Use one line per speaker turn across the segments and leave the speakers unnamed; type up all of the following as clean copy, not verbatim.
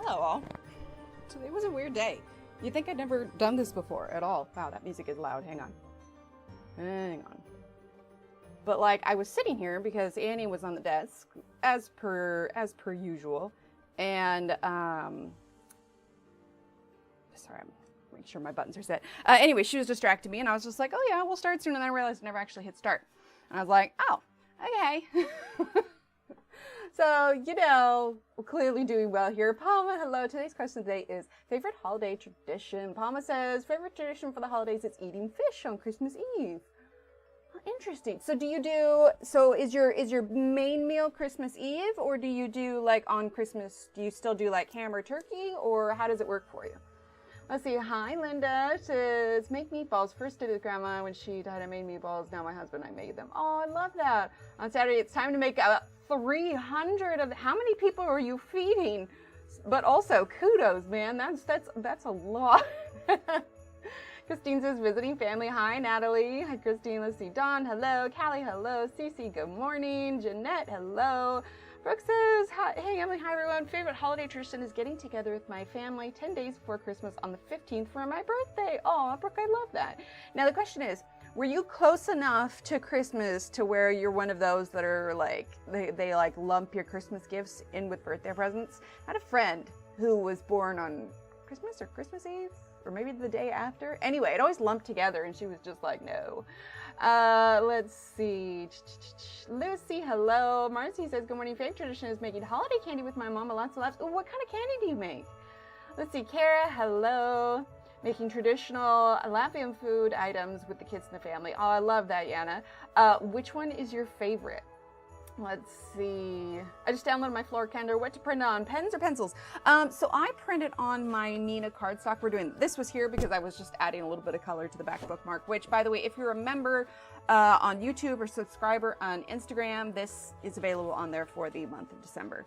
Hello all. Today was a weird day. You'd think I'd never done this before at all. Wow, that music is loud. Hang on. Hang on. But like, I was sitting here because Annie was on the desk, as per usual, and sorry, I'm making sure my buttons are set. Anyway, she was distracting me, and I was just like, oh yeah, we'll start soon, and then I realized I never actually hit start. And I was like, oh, okay. So, you know, we're clearly doing well here. Palma, hello. Today's question today is favorite holiday tradition. Palma says, favorite tradition for the holidays is eating fish on Christmas Eve. Interesting. So is your main meal Christmas Eve, or do you do like on Christmas, do you still do like ham or turkey, or how does it work for you? Let's see. Hi, Linda. Says, make meatballs. First did it with Grandma. When she died, I made meatballs. Now my husband, I made them. Oh, I love that. On Saturday, it's time to make 300 of how many people are you feeding? But also, kudos, man. That's a lot. Christine says, visiting family. Hi, Natalie. Hi, Christine. Let's see. Dawn, hello. Callie, hello. Cece, good morning. Jeanette, hello. Brooke says, hey, Emily, hi, everyone. Favorite holiday tradition is getting together with my family 10 days before Christmas on the 15th for my birthday. Oh, Brooke, I love that. Now, the question is, were you close enough to Christmas to where you're one of those that are like, they like lump your Christmas gifts in with birthday presents? I had a friend who was born on Christmas or Christmas Eve, or maybe the day after. Anyway, it always lumped together, and she was just like, no. Let's see. Lucy, hello. Marcy says, good morning. Favorite tradition is making holiday candy with my mama. Lots of laughs. Oh, what kind of candy do you make? Let's see. Kara, hello. Making traditional Latvian food items with the kids in the family. Oh, I love that, Yana. Which one is your favorite? Let's see. I just downloaded my floor calendar. What to print on? Pens or pencils? So I printed on my Nina cardstock. This was here because I was just adding a little bit of color to the back bookmark, which, by the way, if you're a member on YouTube or subscriber on Instagram, this is available on there for the month of December.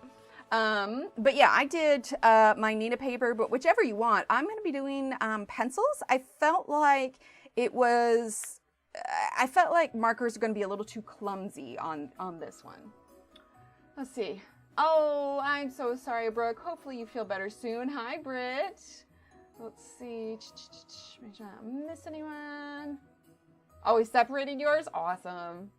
But yeah, I did my Nina paper, but whichever you want. I'm going to be doing pencils. I felt like markers are going to be a little too clumsy on this one. Let's see. Oh, I'm so sorry, Brooke. Hopefully you feel better soon. Hi, Britt. Let's see. Make sure I don't miss anyone. Oh, we separated yours? Awesome.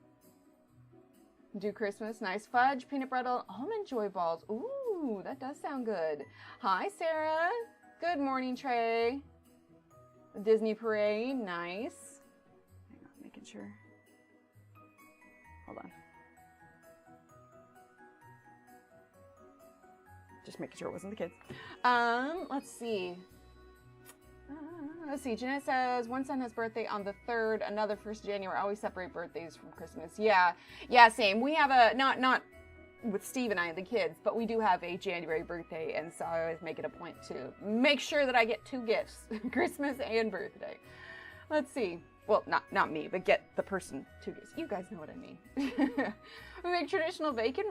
Do Christmas. Nice fudge, peanut butter, almond joy balls. Ooh, that does sound good. Hi, Sarah. Good morning, Trey. Disney parade. Nice. Making sure. Hold on. Just making sure it wasn't the kids. Let's see. Jeanette says, one son has birthday on the 3rd, another 1st January. I always separate birthdays from Christmas. Yeah, same. We have a, not with Steve and I, the kids, but we do have a January birthday, and so I always make it a point to make sure that I get 2 gifts, Christmas and birthday. Let's see. Well, not me, but get the person 2 gifts. You guys know what I mean. We make traditional bacon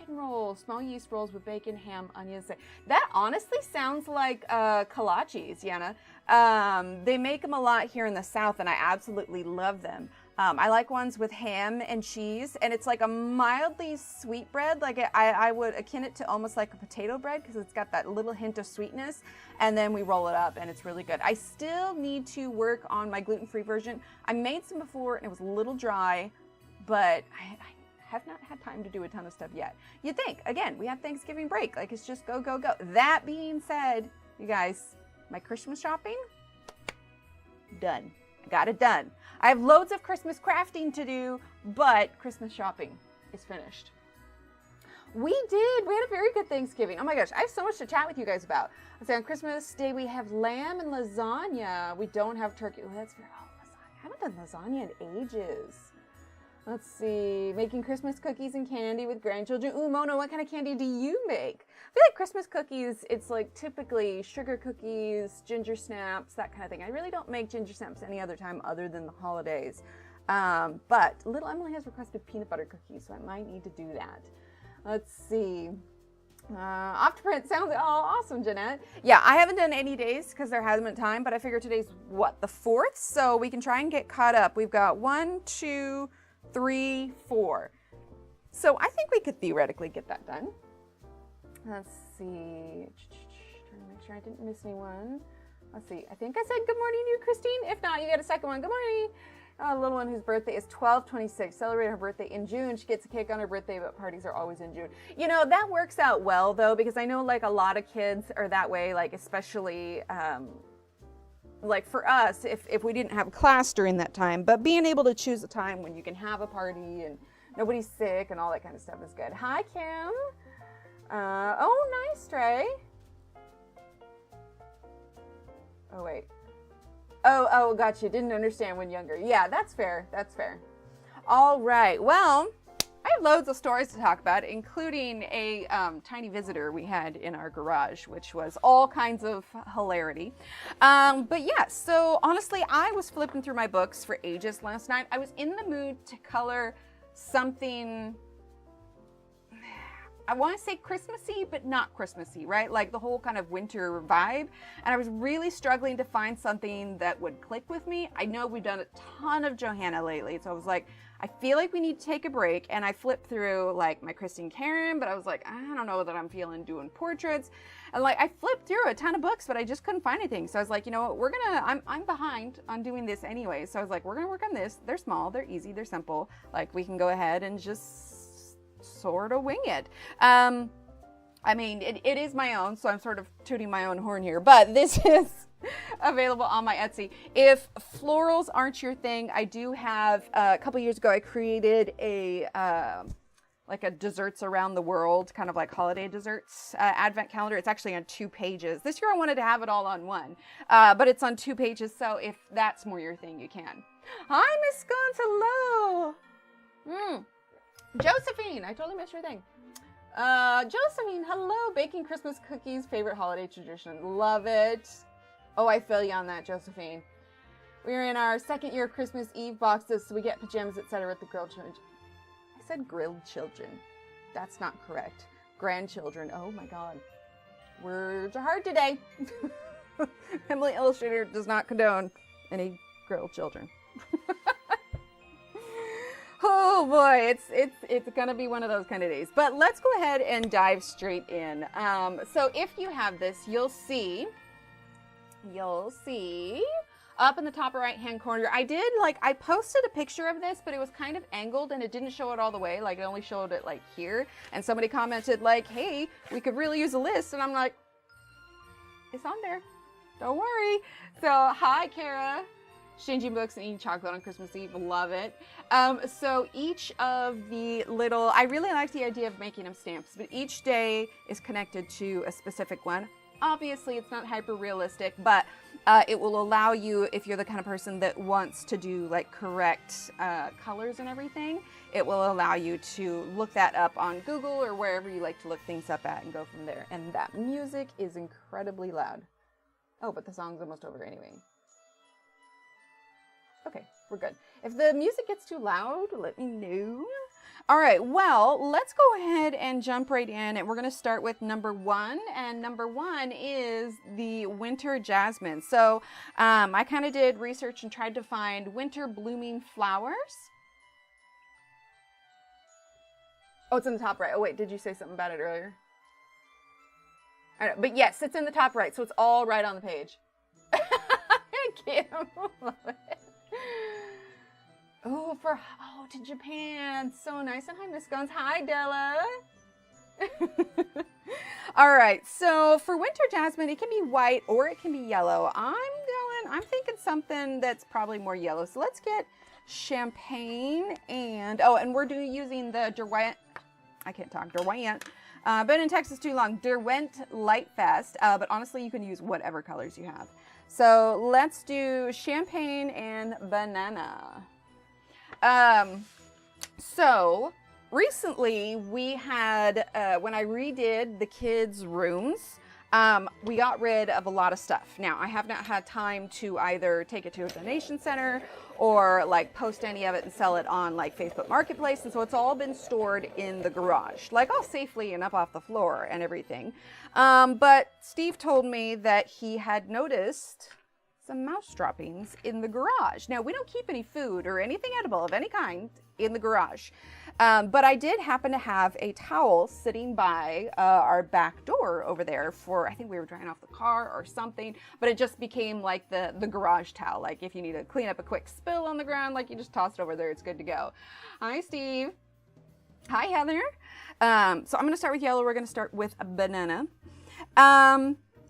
rolls, small yeast rolls with bacon, ham, onions. That honestly sounds like kolaches, Yana. They make them a lot here in the South, and I absolutely love them. I like ones with ham and cheese, and it's like a mildly sweet bread. Like I would akin it to almost like a potato bread because it's got that little hint of sweetness, and then we roll it up, and it's really good. I still need to work on my gluten-free version. I made some before, and it was a little dry, but I have not had time to do a ton of stuff yet. You'd think, again, we have Thanksgiving break. Like, it's just go, go, go. That being said, you guys, my Christmas shopping, done. I got it done. I have loads of Christmas crafting to do, but Christmas shopping is finished. We had a very good Thanksgiving. Oh my gosh, I have so much to chat with you guys about. Let's say on Christmas Day, we have lamb and lasagna. We don't have turkey. Oh, that's fair. Oh, lasagna. I haven't done lasagna in ages. Let's see, making Christmas cookies and candy with grandchildren. Ooh, Mona, what kind of candy do you make? I feel like Christmas cookies, it's like typically sugar cookies, ginger snaps, that kind of thing. I really don't make ginger snaps any other time other than the holidays. But little Emily has requested peanut butter cookies, so I might need to do that. Let's see. Off to print sounds, oh, awesome, Jeanette. Yeah, I haven't done any days because there hasn't been time, but I figure today's, what, the 4th? So we can try and get caught up. We've got 1, 2, 3, 4. So I think we could theoretically get that done. Let's see. trying to make sure I didn't miss anyone. Let's see. I think I said good morning to you, Christine. If not, you got a second one. Good morning. A little one whose birthday is 12/26. Celebrate her birthday in June. She gets a cake on her birthday, but parties are always in June. You know, that works out well, though, because I know, like, a lot of kids are that way, like, especially, like, for us, if we didn't have class during that time. But being able to choose a time when you can have a party and nobody's sick and all that kind of stuff is good. Hi, Kim. Oh, nice, Trey. Oh, wait. Oh, gotcha. Didn't understand when younger. Yeah, that's fair. That's fair. All right. Well, I have loads of stories to talk about, including a tiny visitor we had in our garage, which was all kinds of hilarity. But yeah, so honestly, I was flipping through my books for ages last night. I was in the mood to color something, I want to say Christmassy, but not Christmassy, right? Like the whole kind of winter vibe. And I was really struggling to find something that would click with me. I know we've done a ton of Johanna lately, so I was like, I feel like we need to take a break. And I flipped through like my Christine Karen, but I was like, I don't know that I'm feeling doing portraits. And like, I flipped through a ton of books, but I just couldn't find anything. So I was like, you know what, I'm behind on doing this anyway. So I was like, we're gonna work on this. They're small, they're easy, they're simple. Like we can go ahead and just sort of wing it. I mean, it is my own, so I'm sort of tooting my own horn here, but this is available on my Etsy. If florals aren't your thing, I do have, a couple years ago, I created a, like a desserts around the world, kind of like holiday desserts advent calendar. It's actually on 2 pages. This year I wanted to have it all on one, but it's on 2 pages, so if that's more your thing, you can. Hi, Miss Scones, hello. Josephine, I totally missed your thing. Josephine, hello. Baking Christmas cookies, favorite holiday tradition. Love it. Oh, I feel you on that, Josephine. We're in our 2nd year of Christmas Eve boxes, so we get pajamas, etc. with the grilled children. I said grilled children. That's not correct. Grandchildren. Oh my God. Words are hard today. Emily Illustrator does not condone any grilled children. Oh boy, it's gonna be one of those kind of days. But let's go ahead and dive straight in. So if you have this, you'll see up in the top right hand corner, I posted a picture of this, but it was kind of angled and it didn't show it all the way. Like it only showed it like here. And somebody commented like, hey, we could really use a list. And I'm like, it's on there. Don't worry. So hi, Kara. Changing books and eating chocolate on Christmas Eve. Love it. So each of the little, I really like the idea of making them stamps, but each day is connected to a specific one. Obviously, it's not hyper realistic, but it will allow you, if you're the kind of person that wants to do like correct colors and everything, it will allow you to look that up on Google or wherever you like to look things up at and go from there. And that music is incredibly loud. Oh, but the song's almost over anyway. Okay, we're good. If the music gets too loud, let me know. All right, well, let's go ahead and jump right in, and we're going to start with number 1, and number 1 is the winter jasmine. So I kind of did research and tried to find winter blooming flowers. Oh, it's in the top right. Oh, wait, did you say something about it earlier? I know, but yes, it's in the top right, so it's all right on the page. Kim, love it. Oh, to Japan. So nice. And hi, Miss Guns. Hi, Della. All right. So for winter jasmine, it can be white or it can be yellow. I'm thinking something that's probably more yellow. So let's get champagne and we're using the Derwent. I can't talk. Derwent. Been in Texas too long. Derwent Lightfast. But honestly, you can use whatever colors you have. So let's do champagne and banana. So recently we had, when I redid the kids' rooms, we got rid of a lot of stuff. Now, I have not had time to either take it to a donation center or like post any of it and sell it on like Facebook Marketplace. And so it's all been stored in the garage, like all safely and up off the floor and everything. But Steve told me that he had noticed some mouse droppings in the garage. Now, we don't keep any food or anything edible of any kind in the garage. But I did happen to have a towel sitting by our back door over there for, I think we were drying off the car or something, but it just became like the garage towel. Like if you need to clean up a quick spill on the ground, like you just toss it over there, it's good to go. Hi, Steve. Hi, Heather. So I'm gonna start with yellow. We're gonna start with a banana.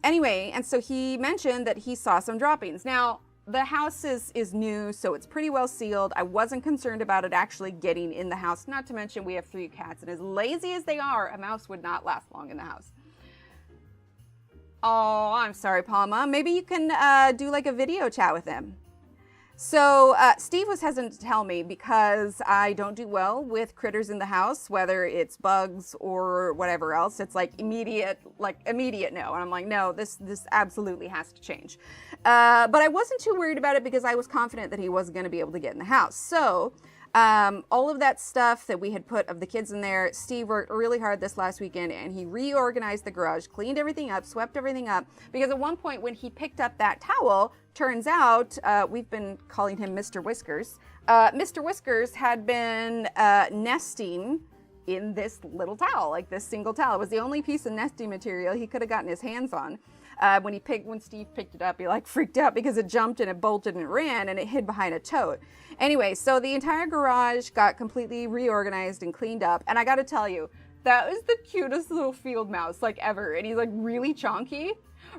Anyway, and so he mentioned that he saw some droppings. Now, the house is new, so it's pretty well sealed. I wasn't concerned about it actually getting in the house, not to mention we have 3 cats, and as lazy as they are, a mouse would not last long in the house. Oh, I'm sorry, Palma. Maybe you can do like a video chat with him. So Steve was hesitant to tell me because I don't do well with critters in the house, whether it's bugs or whatever else. It's like immediate no. And I'm like, no, this absolutely has to change. But I wasn't too worried about it because I was confident that he wasn't going to be able to get in the house. So all of that stuff that we had put of the kids in there, Steve worked really hard this last weekend and he reorganized the garage, cleaned everything up, swept everything up. Because at one point when he picked up that towel, turns out, we've been calling him Mr. Whiskers. Mr. Whiskers had been nesting in this little towel, like this single towel. It was the only piece of nesting material he could have gotten his hands on. When Steve picked it up, he like freaked out because it jumped and it bolted and it ran and it hid behind a tote. Anyway, so the entire garage got completely reorganized and cleaned up. And I got to tell you, that was the cutest little field mouse like ever. And he's like really chonky.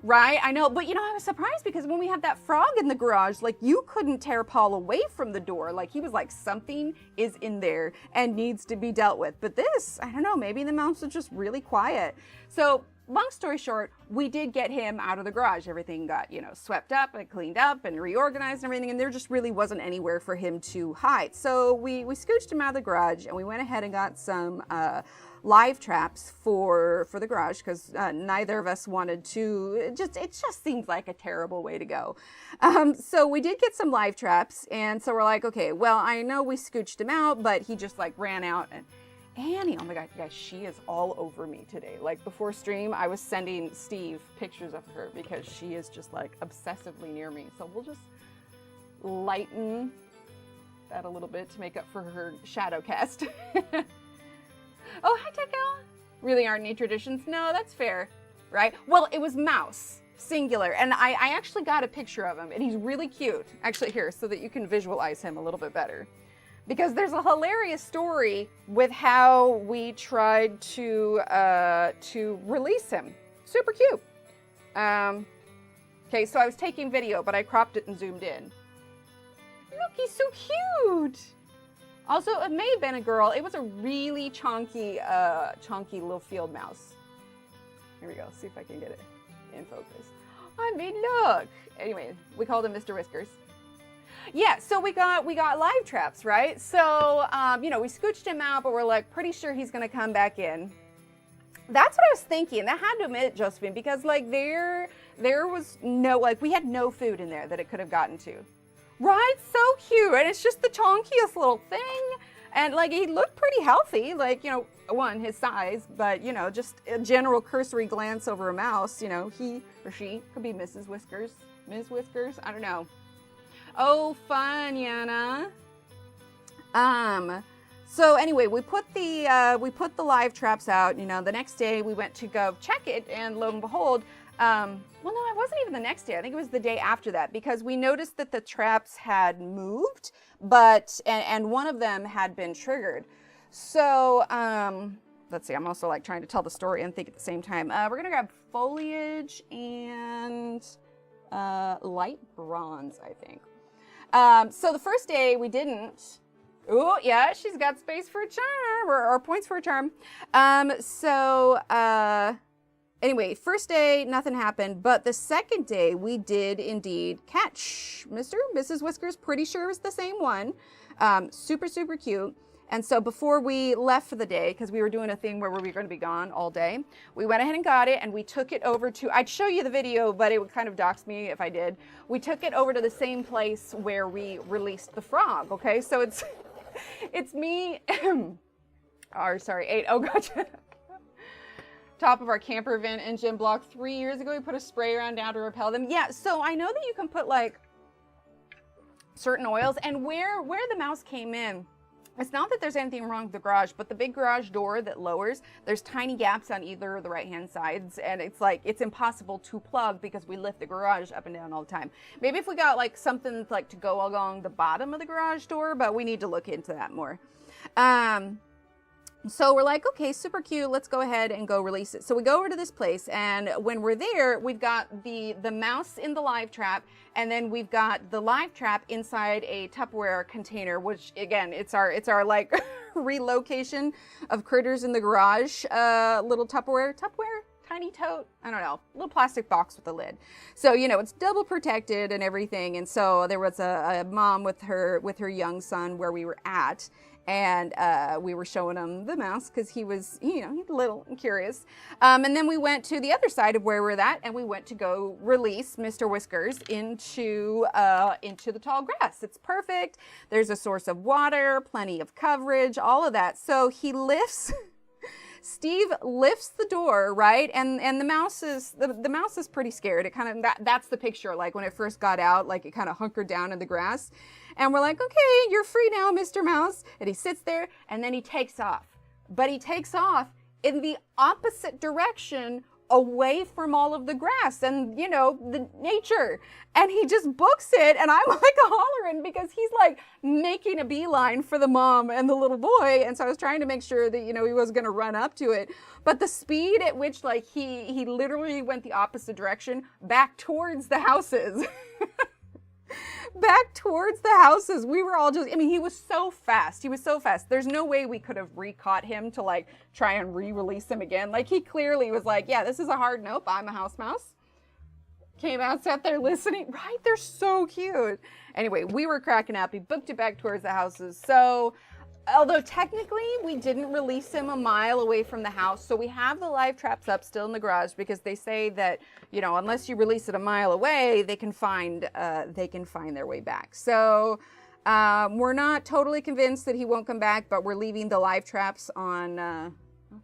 Right? I know, but you know, I was surprised because when we had that frog in the garage, like you couldn't tear Paul away from the door. Like he was like, something is in there and needs to be dealt with. But this, I don't know, maybe the mouse was just really quiet. So long story short, we did get him out of the garage. Everything got, you know, swept up and cleaned up and reorganized and everything. And there just really wasn't anywhere for him to hide. So we scooched him out of the garage and we went ahead and got some, live traps for the garage because neither of us wanted to. It just seems like a terrible way to go. So we did get some live traps, and so we're like, okay, well, I know we scooched him out, but he just like ran out. And Annie, oh my God, guys, she is all over me today. Like before stream, I was sending Steve pictures of her because she is just like obsessively near me. So we'll just lighten that a little bit to make up for her shadow cast. Oh, hi, Tekel. Really aren't any traditions? No, that's fair, right? Well, it was mouse, singular, and I actually got a picture of him, and he's really cute. Actually, here, so that you can visualize him a little bit better. Because there's a hilarious story with how we tried to release him. Super cute. Okay, so I was taking video, but I cropped it and zoomed in. Look, he's so cute. Also, it may have been a girl. It was a really chonky little field mouse. Here we go. See if I can get it in focus. I mean, look. Anyway, we called him Mr. Whiskers. Yeah, so we got live traps, right? So, you know, we scooched him out, but we're like pretty sure he's gonna come back in. That's what I was thinking. That had to admit, Josephine, because like there was no, like we had no food in there that it could have gotten to. Right? So cute. And it's just the chonkiest little thing. And like he looked pretty healthy, like, you know, one, his size, but you know, just a general cursory glance over a mouse, you know, he or she could be Mrs. Whiskers, Ms. Whiskers, I don't know. Oh, fun, Yana. So anyway, we put the live traps out, you know, the next day we went to go check it and lo and behold, well, no, it wasn't even the next day. I think it was the day after that because we noticed that the traps had moved, but, and one of them had been triggered. So, let's see, I'm also like trying to tell the story and think at the same time. We're going to grab foliage and, light bronze, I think. So the first day we didn't. Oh, yeah, she's got space for a charm or points for a charm. Anyway, first day, nothing happened, but the second day we did indeed catch Mrs. Whiskers, pretty sure it was the same one. Super, super cute. And so before we left for the day, because we were doing a thing where we were going to be gone all day, we went ahead and got it and we took it over to, I'd show you the video, but it would kind of dox me if I did. We took it over to the same place where we released the frog, okay? So it's me, sorry, 8, oh gotcha. Top of our camper van engine block 3 years ago. We put a spray around down to repel them. Yeah, so I know that you can put like certain oils, and where the mouse came in, It's not that there's anything wrong with the garage, but the big garage door that lowers, there's tiny gaps on either of the right-hand sides, and it's like, it's impossible to plug because we lift the garage up and down all the time. Maybe if we got like something like to go along the bottom of the garage door, but we need to look into that more. So we're like, okay, super cute. Let's go ahead and go release it. So we go over to this place, and when we're there, we've got the mouse in the live trap, and then we've got the live trap inside a Tupperware container, which again, it's our like relocation of critters in the garage. Little Tupperware, tiny tote, I don't know, little plastic box with a lid. So, you know, it's double protected and everything. And so there was a mom with her young son where we were at. And we were showing him the mouse because he was, you know, he's a little curious. And then we went to the other side of where we're at, and we went to go release Mr. Whiskers into the tall grass. It's perfect. There's a source of water, plenty of coverage, all of that. So he lifts. Steve lifts the door, right? And the mouse is pretty scared. It kind of that's the picture, like when it first got out, like it kind of hunkered down in the grass. And we're like, okay, you're free now, Mr. Mouse. And he sits there, and then he takes off. But he takes off in the opposite direction, away from all of the grass and, you know, the nature. And he just books it, and I'm like hollering because he's like making a beeline for the mom and the little boy. And so I was trying to make sure that, you know, he was going to run up to it. But the speed at which, like, he literally went the opposite direction back towards the houses. Back towards the houses. We were all just, I mean, he was so fast. He was so fast. There's no way we could have re-caught him to like try and re-release him again. Like he clearly was like, yeah, this is a hard nope. I'm a house mouse. Came out, sat there listening. Right? They're so cute. Anyway, we were cracking up. He booked it back towards the houses. So, although technically we didn't release him a mile away from the house. So we have the live traps up still in the garage because they say that, you know, unless you release it a mile away, they can find their way back. So we're not totally convinced that he won't come back, but we're leaving the live traps on, oh,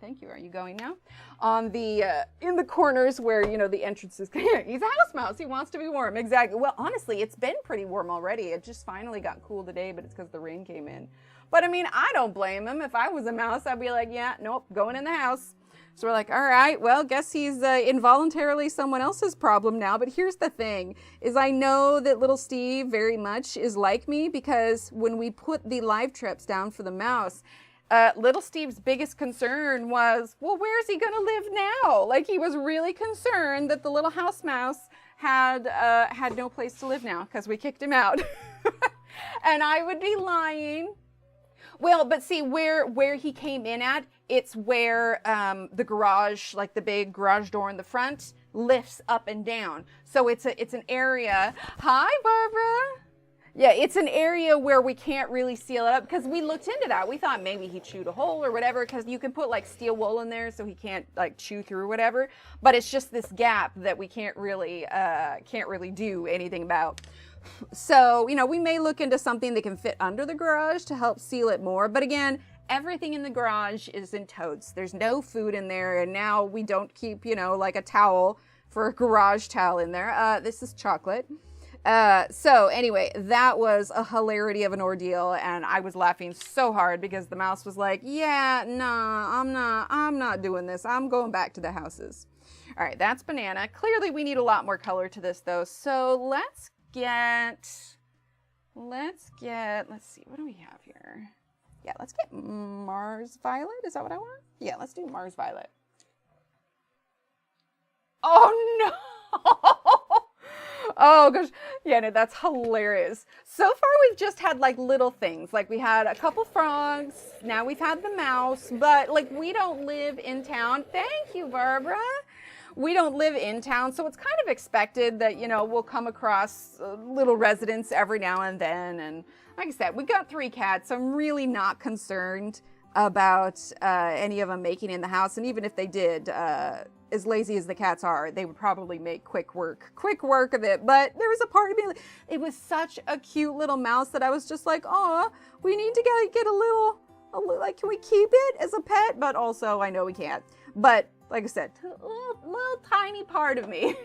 thank you. Are you going now? On the, in the corners where, you know, the entrances. He's a house mouse. He wants to be warm. Exactly. Well, honestly, it's been pretty warm already. It just finally got cool today, but it's because the rain came in. But I mean, I don't blame him. If I was a mouse, I'd be like, yeah, nope, going in the house. So we're like, all right, well, guess he's involuntarily someone else's problem now. But here's the thing, is I know that little Steve very much is like me because when we put the live traps down for the mouse, little Steve's biggest concern was, well, where's he gonna live now? Like he was really concerned that the little house mouse had no place to live now because we kicked him out. And I would be lying. Well, but see where he came in at, it's where the garage, like the big garage door in the front, lifts up and down. So it's an area. Hi, Barbara. Yeah, it's an area where we can't really seal it up because we looked into that. We thought maybe he chewed a hole or whatever because you can put like steel wool in there so he can't like chew through whatever. But it's just this gap that we can't really do anything about. So, you know, we may look into something that can fit under the garage to help seal it more. But again, everything in the garage is in totes. There's no food in there. And now we don't keep, you know, like a towel for a garage towel in there. This is chocolate. So anyway, that was a hilarity of an ordeal. And I was laughing so hard because the mouse was like, yeah, nah, I'm not doing this. I'm going back to the houses. All right, that's banana. Clearly we need a lot more color to this though. So let's see, what do we have here? Yeah, let's get Mars Violet. Is that what I want? Yeah, let's do Mars Violet. Oh no! Oh gosh, yeah, no, that's hilarious. So far we've just had like little things, like we had a couple frogs, now we've had the mouse, but like we don't live in town. Thank you, Barbara. We don't live in town, so it's kind of expected that, you know, we'll come across little residents every now and then. And like I said, we got 3 cats, so I'm really not concerned about any of them making it in the house. And even if they did, as lazy as the cats are, they would probably make quick work of it. But there was a part of me, it was such a cute little mouse that I was just like, oh, we need to get a little, like, can we keep it as a pet? But also, I know we can't. But like I said, a little tiny part of me.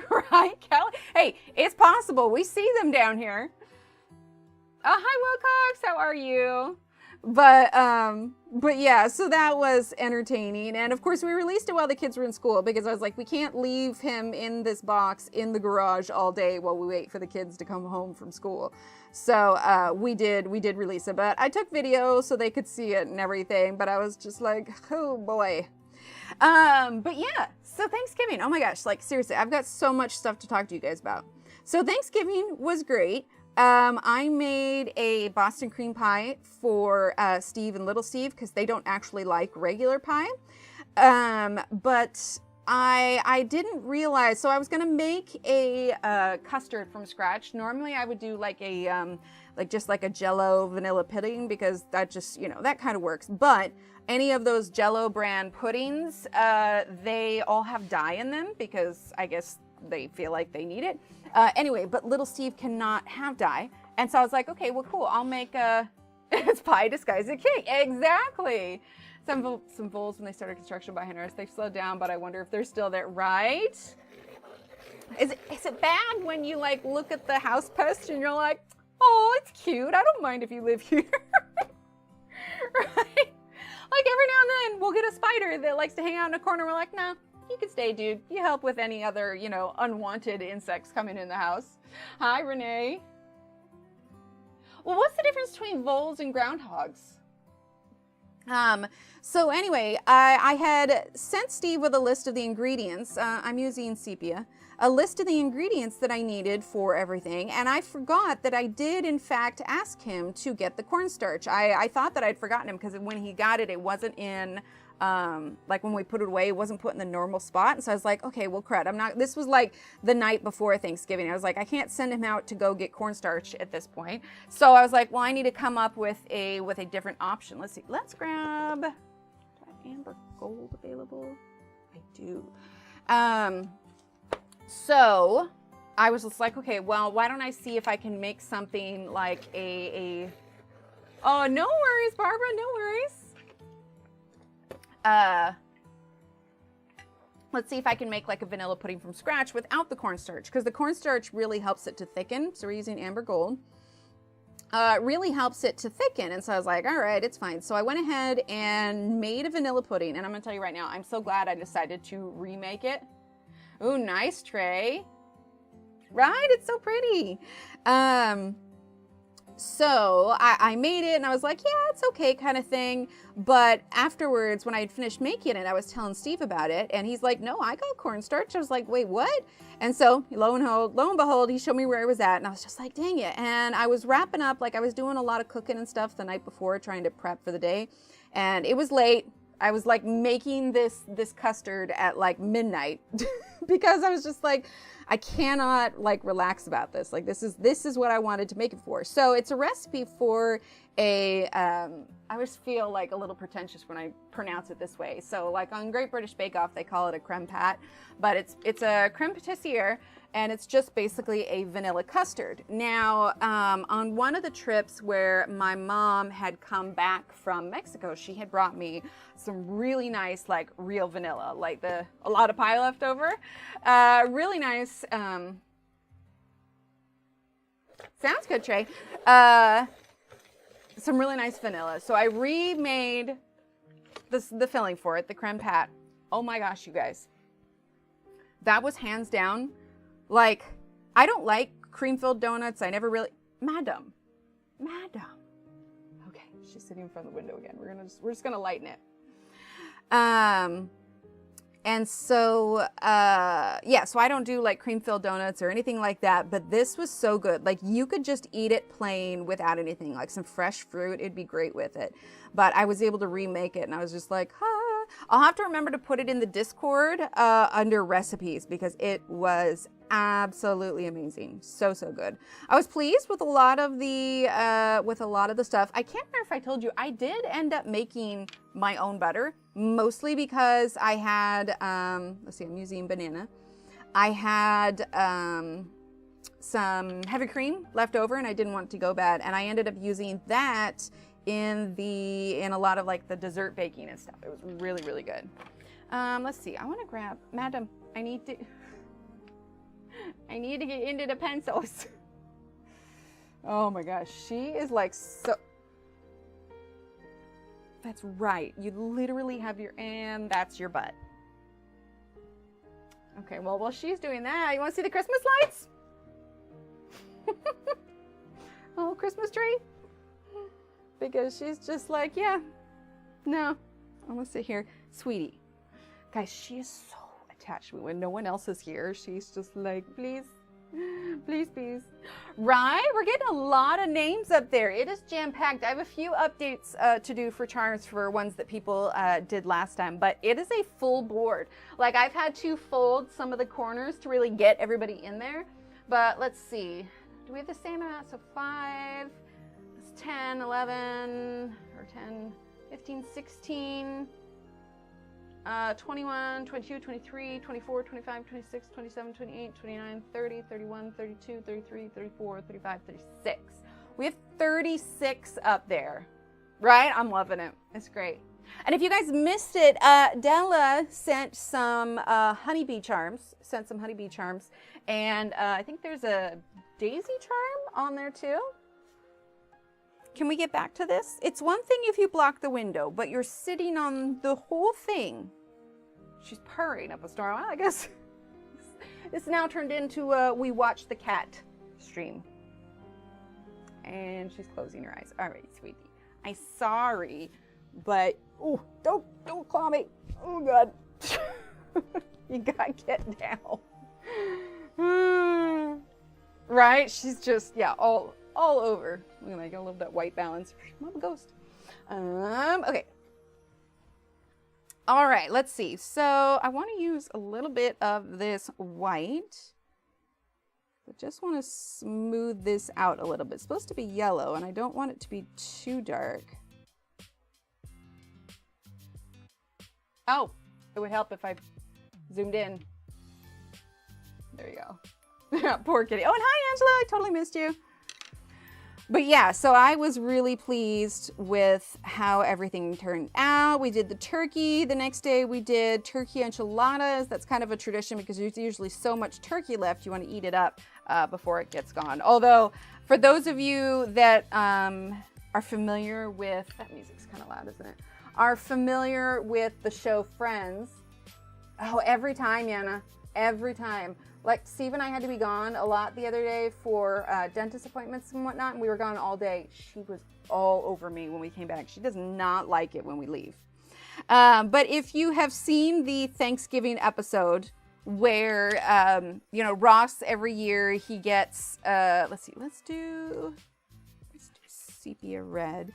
Right, Kelly? Hey, it's possible. We see them down here. Oh, hi, Wilcox. How are you? But yeah, so that was entertaining. And of course we released it while the kids were in school because I was like, we can't leave him in this box in the garage all day while we wait for the kids to come home from school. So we did release it, but I took video so they could see it and everything, but I was just like, oh boy. But yeah, so Thanksgiving, oh my gosh, like seriously, I've got so much stuff to talk to you guys about. So Thanksgiving was great. I made a Boston cream pie for Steve and little Steve because they don't actually like regular pie. But I didn't realize, so I was gonna make a custard from scratch. Normally I would do like a just like a Jello vanilla pudding because that just, you know, that kind of works. But any of those Jello brand puddings, they all have dye in them because I guess they feel like they need it. Anyway, but little Steve cannot have dye. And so I was like, okay, well, cool. I'll make it's pie disguised as cake. Exactly. Some voles, when they started construction behind us, they slowed down, but I wonder if they're still there, right? Is it bad when you like look at the house post and you're like, oh, it's cute. I don't mind if you live here. Right? Like every now and then we'll get a spider that likes to hang out in a corner. We're like, nah, you can stay, dude. You help with any other, you know, unwanted insects coming in the house. Hi, Renee. Well, what's the difference between voles and groundhogs? So anyway, I had sent Steve with a list of the ingredients. I'm using sepia. A list of the ingredients that I needed for everything, and I forgot that I did in fact ask him to get the cornstarch. I thought that I'd forgotten him because when he got it, it wasn't in, like when we put it away, it wasn't put in the normal spot. And so I was like, okay, well crud, this was like the night before Thanksgiving. I was like, I can't send him out to go get cornstarch at this point. So I was like, well, I need to come up with a different option. Let's see, let's grab, do I have amber gold available? I do. So I was just like, okay, well, why don't I see if I can make something like oh, no worries, Barbara, no worries. Let's see if I can make like a vanilla pudding from scratch without the cornstarch, because the cornstarch really helps it to thicken. So we're using amber gold. Really helps it to thicken. And so I was like, all right, it's fine. So I went ahead and made a vanilla pudding. And I'm gonna tell you right now, I'm so glad I decided to remake it. Ooh, nice tray. Right? It's so pretty. So I made it and I was like, yeah, it's okay kind of thing. But afterwards, when I had finished making it, I was telling Steve about it and he's like, no, I got cornstarch. I was like, wait, what? And so lo and behold, he showed me where I was at and I was just like, dang it. And I was wrapping up, like I was doing a lot of cooking and stuff the night before, trying to prep for the day. And it was late. I was like making this custard at like midnight because I was just like, I cannot like relax about this. Like this is what I wanted to make it for. So it's a recipe for a, I always feel like a little pretentious when I pronounce it this way. So like on Great British Bake Off, they call it a creme pat, but it's a creme patissiere. And it's just basically a vanilla custard. Now, on one of the trips where my mom had come back from Mexico, she had brought me some really nice, like real vanilla, like a lot of pie left over. Really nice, sounds good, Trey. Some really nice vanilla. So I remade the filling for it, the creme pat. Oh my gosh, you guys. That was hands down. Like, I don't like cream-filled donuts. I never really, Madam. Okay, she's sitting in front of the window again. We're just gonna lighten it. And so, yeah, so I don't do like cream-filled donuts or anything like that, but this was so good. Like you could just eat it plain without anything, like some fresh fruit, it'd be great with it. But I was able to remake it and I was just like, I'll have to remember to put it in the Discord under recipes because it was absolutely amazing. So good. I was pleased with a lot of the stuff. I can't remember if I told you, I did end up making my own butter, mostly because I had, let's see, I'm using banana. I had some heavy cream left over and I didn't want it to go bad. And I ended up using that in a lot of like the dessert baking and stuff. It was really, really good. Let's see, I want to grab, Madam, I need to get into the pencils. Oh my gosh, she is like so, That's right. You literally have your, and that's your butt. Okay, well, while she's doing that, you want to see the Christmas lights? Oh, Christmas tree? Because she's just like, yeah, no, I'm gonna sit here. Sweetie, guys, she is so attached to me when no one else is here. She's just like, please, please, please. Right? We're getting a lot of names up there. It is jam-packed. I have a few updates to do for charms for ones that people did last time, but it is a full board. Like, I've had to fold some of the corners to really get everybody in there. But let's see. Do we have the same amount? So 5, 10, 11, or 10, 15, 16, 21, 22, 23, 24, 25, 26, 27, 28, 29, 30, 31, 32, 33, 34, 35, 36. We have 36 up there, right? I'm loving it. It's great. And if you guys missed it, Della sent some honeybee charms, and I think there's a daisy charm on there too. Can we get back to this? It's one thing if you block the window, but you're sitting on the whole thing. She's purring up a storm. Well, I guess it's now turned into we watch the cat stream. And she's closing her eyes. All right, sweetie. I'm sorry, but oh, don't claw me. Oh God. You gotta get down. Right? She's just, yeah, all over. Look at that, got a little bit of white balance. I'm a ghost. Okay. All right, let's see. So I want to use a little bit of this white. I just want to smooth this out a little bit. It's supposed to be yellow, and I don't want it to be too dark. Oh, it would help if I zoomed in. There you go. Poor kitty. Oh, and hi, Angela. I totally missed you. But yeah, so I was really pleased with how everything turned out. We did the turkey. The next day we did turkey enchiladas. That's kind of a tradition because there's usually so much turkey left. You want to eat it up before it gets gone. Although, for those of you that are familiar with, that music's kind of loud, isn't it? Are familiar with the show Friends. Oh, every time, Yana. Every time. Like, Steve and I had to be gone a lot the other day for dentist appointments and whatnot, and we were gone all day. She was all over me when we came back. She does not like it when we leave. But if you have seen the Thanksgiving episode where, you know, Ross every year, he gets, let's see, let's do sepia red.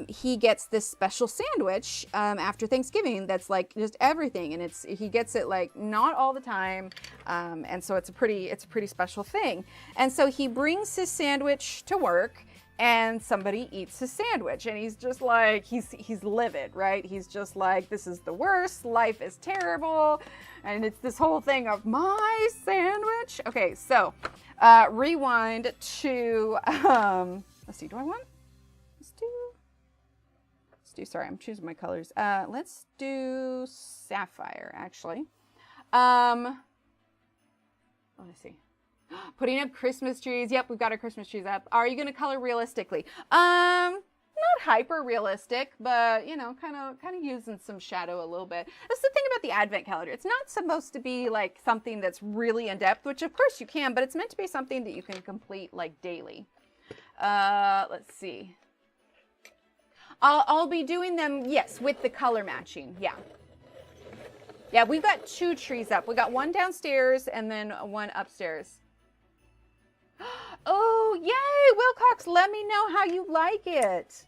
He gets this special sandwich after Thanksgiving that's like just everything, and he gets it like not all the time, and so it's a pretty special thing. And so he brings his sandwich to work, and somebody eats his sandwich, and he's just like he's livid, right? He's just like, this is the worst, life is terrible, and it's this whole thing of my sandwich. Okay, so rewind to let's see, do I want? Let's do, sorry, I'm choosing my colors. Let's do sapphire, actually. Let me see. Putting up Christmas trees. Yep, we've got our Christmas trees up. Are you going to color realistically? Not hyper realistic, but, you know, kind of using some shadow a little bit. That's the thing about the Advent calendar. It's not supposed to be like something that's really in depth, which of course you can, but it's meant to be something that you can complete like daily. Let's see. I'll be doing them, yes, with the color matching. Yeah. Yeah, we've got 2 trees up. We got one downstairs and then one upstairs. Oh, yay, Wilcox, let me know how you like it.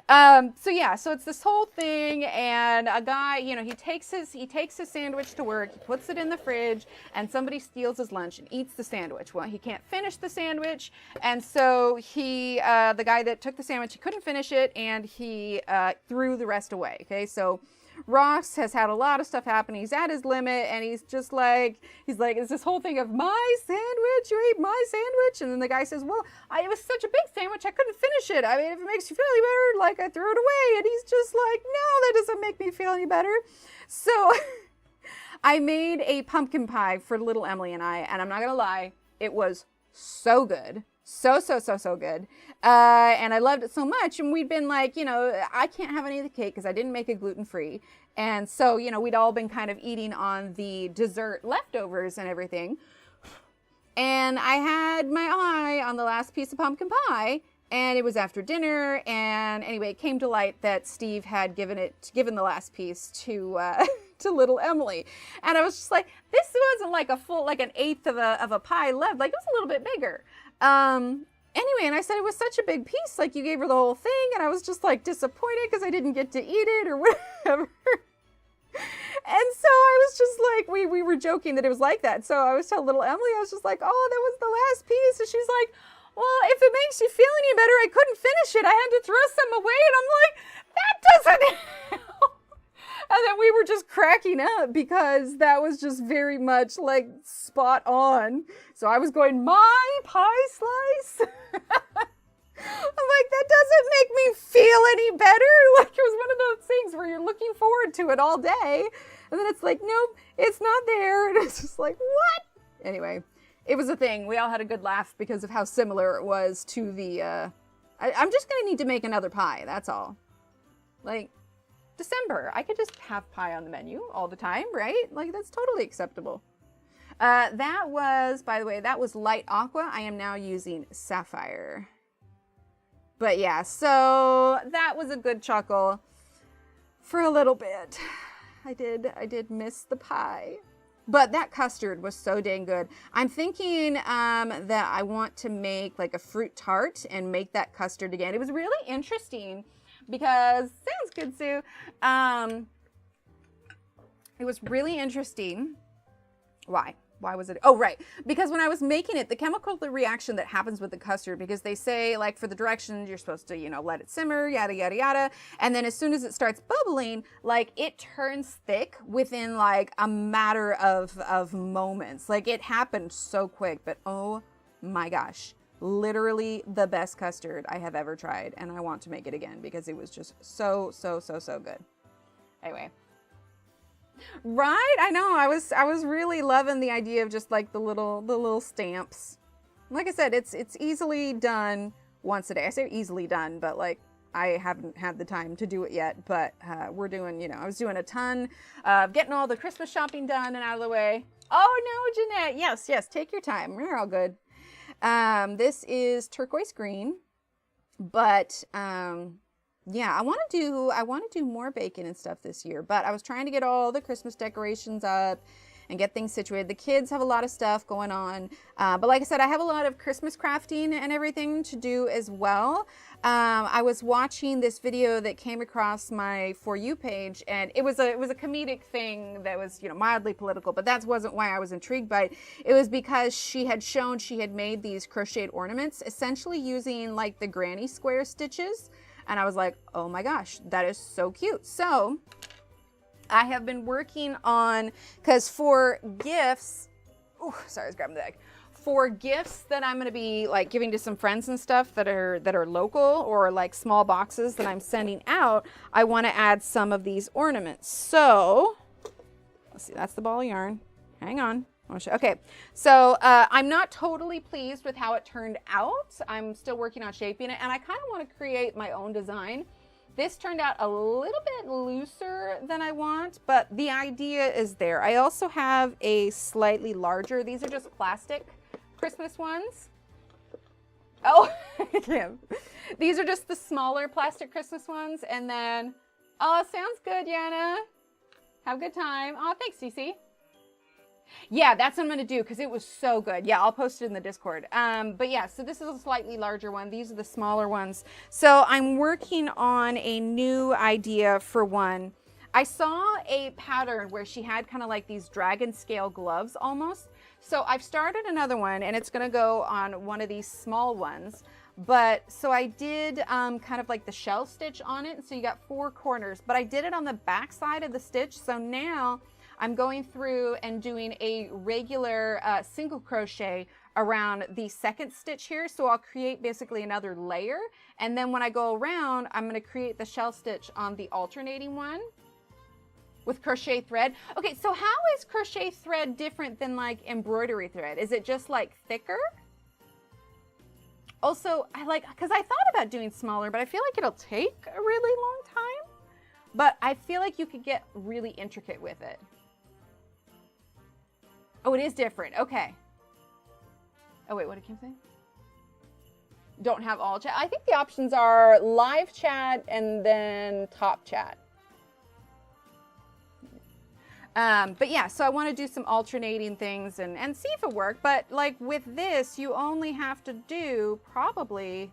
So yeah, so it's this whole thing, and a guy, you know, he takes his sandwich to work, he puts it in the fridge, and somebody steals his lunch and eats the sandwich. Well, he can't finish the sandwich, and so the guy that took the sandwich, he couldn't finish it, and he threw the rest away. Okay, so Ross has had a lot of stuff happen. He's at his limit, and he's like, it's this whole thing of my sandwich, you ate my sandwich. And then the guy says, well, it was such a big sandwich, I couldn't finish it. I mean, if it makes you feel any better, like, I threw it away. And he's just like, no, that doesn't make me feel any better. So I made a pumpkin pie for little Emily and I, and I'm not gonna lie, it was so good. So good. And I loved it so much. And we'd been like, you know, I can't have any of the cake because I didn't make it gluten-free. And so, you know, we'd all been kind of eating on the dessert leftovers and everything. And I had my eye on the last piece of pumpkin pie, and it was after dinner. And anyway, it came to light that Steve had given the last piece to to little Emily. And I was just like, this wasn't like an eighth of a pie left. Like, it was a little bit bigger. Anyway, and I said it was such a big piece, like you gave her the whole thing, and I was just like disappointed because I didn't get to eat it or whatever. And so I was just like, we were joking that it was like that. So I was telling little Emily, I was just like, oh, that was the last piece. And she's like, well, if it makes you feel any better, I couldn't finish it. I had to throw some away. And I'm like, that doesn't help. And then we were just cracking up because that was just very much like spot on. So I was going, my pie slice? I'm like, that doesn't make me feel any better. Like, it was one of those things where you're looking forward to it all day. And then it's like, nope, it's not there. And it's just like, what? Anyway, it was a thing. We all had a good laugh because of how similar it was to the, I'm just going to need to make another pie. That's all. Like, December, I could just have pie on the menu all the time, right? Like, that's totally acceptable. That was, by the way, that was light aqua. I am now using sapphire. But yeah, so that was a good chuckle for a little bit. I did miss the pie. But that custard was so dang good. I'm thinking that I want to make like a fruit tart and make that custard again. It was really interesting because, sounds good, Sue. It was really interesting. Why? Why was it? Oh, right. Because when I was making it, the chemical reaction that happens with the custard, because they say, like, for the directions, you're supposed to, you know, let it simmer, yada, yada, yada. And then as soon as it starts bubbling, like, it turns thick within, like, a matter of moments. Like, it happened so quick, but oh my gosh. Literally the best custard I have ever tried. And I want to make it again because it was just so good. Anyway. Right? I know. I was really loving the idea of just like the little stamps. Like I said, it's easily done once a day. I say easily done, but like I haven't had the time to do it yet. But we're doing, you know, I was doing a ton of getting all the Christmas shopping done and out of the way. Oh no, Jeanette. Yes, take your time. We're all good. This is turquoise green, but yeah, I want to do more baking and stuff this year, but I was trying to get all the Christmas decorations up and get things situated. The kids have a lot of stuff going on, but like I said, I have a lot of Christmas crafting and everything to do as well. I was watching this video that came across my For You page, and it was a comedic thing that was, you know, mildly political, but that wasn't why I was intrigued by it. It was because she had shown she had made these crocheted ornaments, essentially using like the granny square stitches. And I was like, oh my gosh, that is so cute. So I have been working on, because for gifts, sorry, I was grabbing the bag. For gifts that I'm going to be like giving to some friends and stuff that are local, or like small boxes that I'm sending out, I want to add some of these ornaments. So let's see, that's the ball of yarn. Hang on. Okay, so I'm not totally pleased with how it turned out. I'm still working on shaping it, and I kind of want to create my own design. This turned out a little bit looser than I want, but the idea is there. I also have a slightly larger, these are just plastic Christmas ones. Oh, yeah. These are just the smaller plastic Christmas ones, and then, oh, sounds good, Yana. Have a good time. Oh, thanks, Cece. Yeah, that's what I'm going to do because it was so good. Yeah, I'll post it in the Discord. But yeah, so this is a slightly larger one. These are the smaller ones. So I'm working on a new idea for one. I saw a pattern where she had kind of like these dragon scale gloves almost. So I've started another one, and it's going to go on one of these small ones. But so I did kind of like the shell stitch on it. So you got 4 corners, but I did it on the back side of the stitch. So now I'm going through and doing a regular single crochet around the second stitch here. So I'll create basically another layer. And then when I go around, I'm going to create the shell stitch on the alternating one with crochet thread. Okay, so how is crochet thread different than like embroidery thread? Is it just like thicker? Also, because I thought about doing smaller, but I feel like it'll take a really long time. But I feel like you could get really intricate with it. Oh, it is different. Okay. Oh, wait, what did Kim say? Don't have all chat. I think the options are live chat and then top chat. But yeah, so I want to do some alternating things and see if it works. But like with this, you only have to do probably,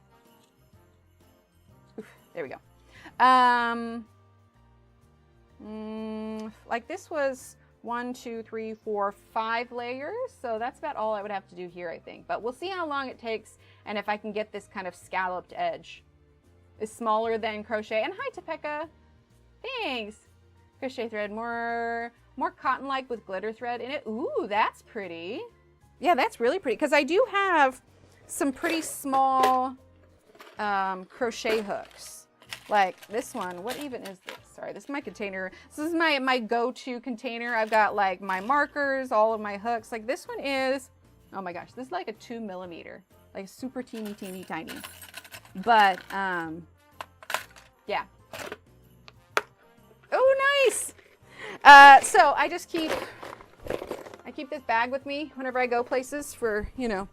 oof, there we go. Like this was 1, 2, 3, 4, 5 layers. So that's about all I would have to do here, I think. But we'll see how long it takes and if I can get this kind of scalloped edge. It's smaller than crochet. And hi, Topeka. Thanks. Crochet thread, more cotton-like with glitter thread in it. Ooh, that's pretty. Yeah, that's really pretty. Because I do have some pretty small crochet hooks. Like this one. What even is this? Sorry, this is my container. This is my go-to container. I've got like my markers, all of my hooks. Like this one is, oh my gosh, this is like a 2 millimeter. Like super teeny, teeny, tiny. But, yeah. Oh, nice. So I just keep this bag with me whenever I go places for, you know,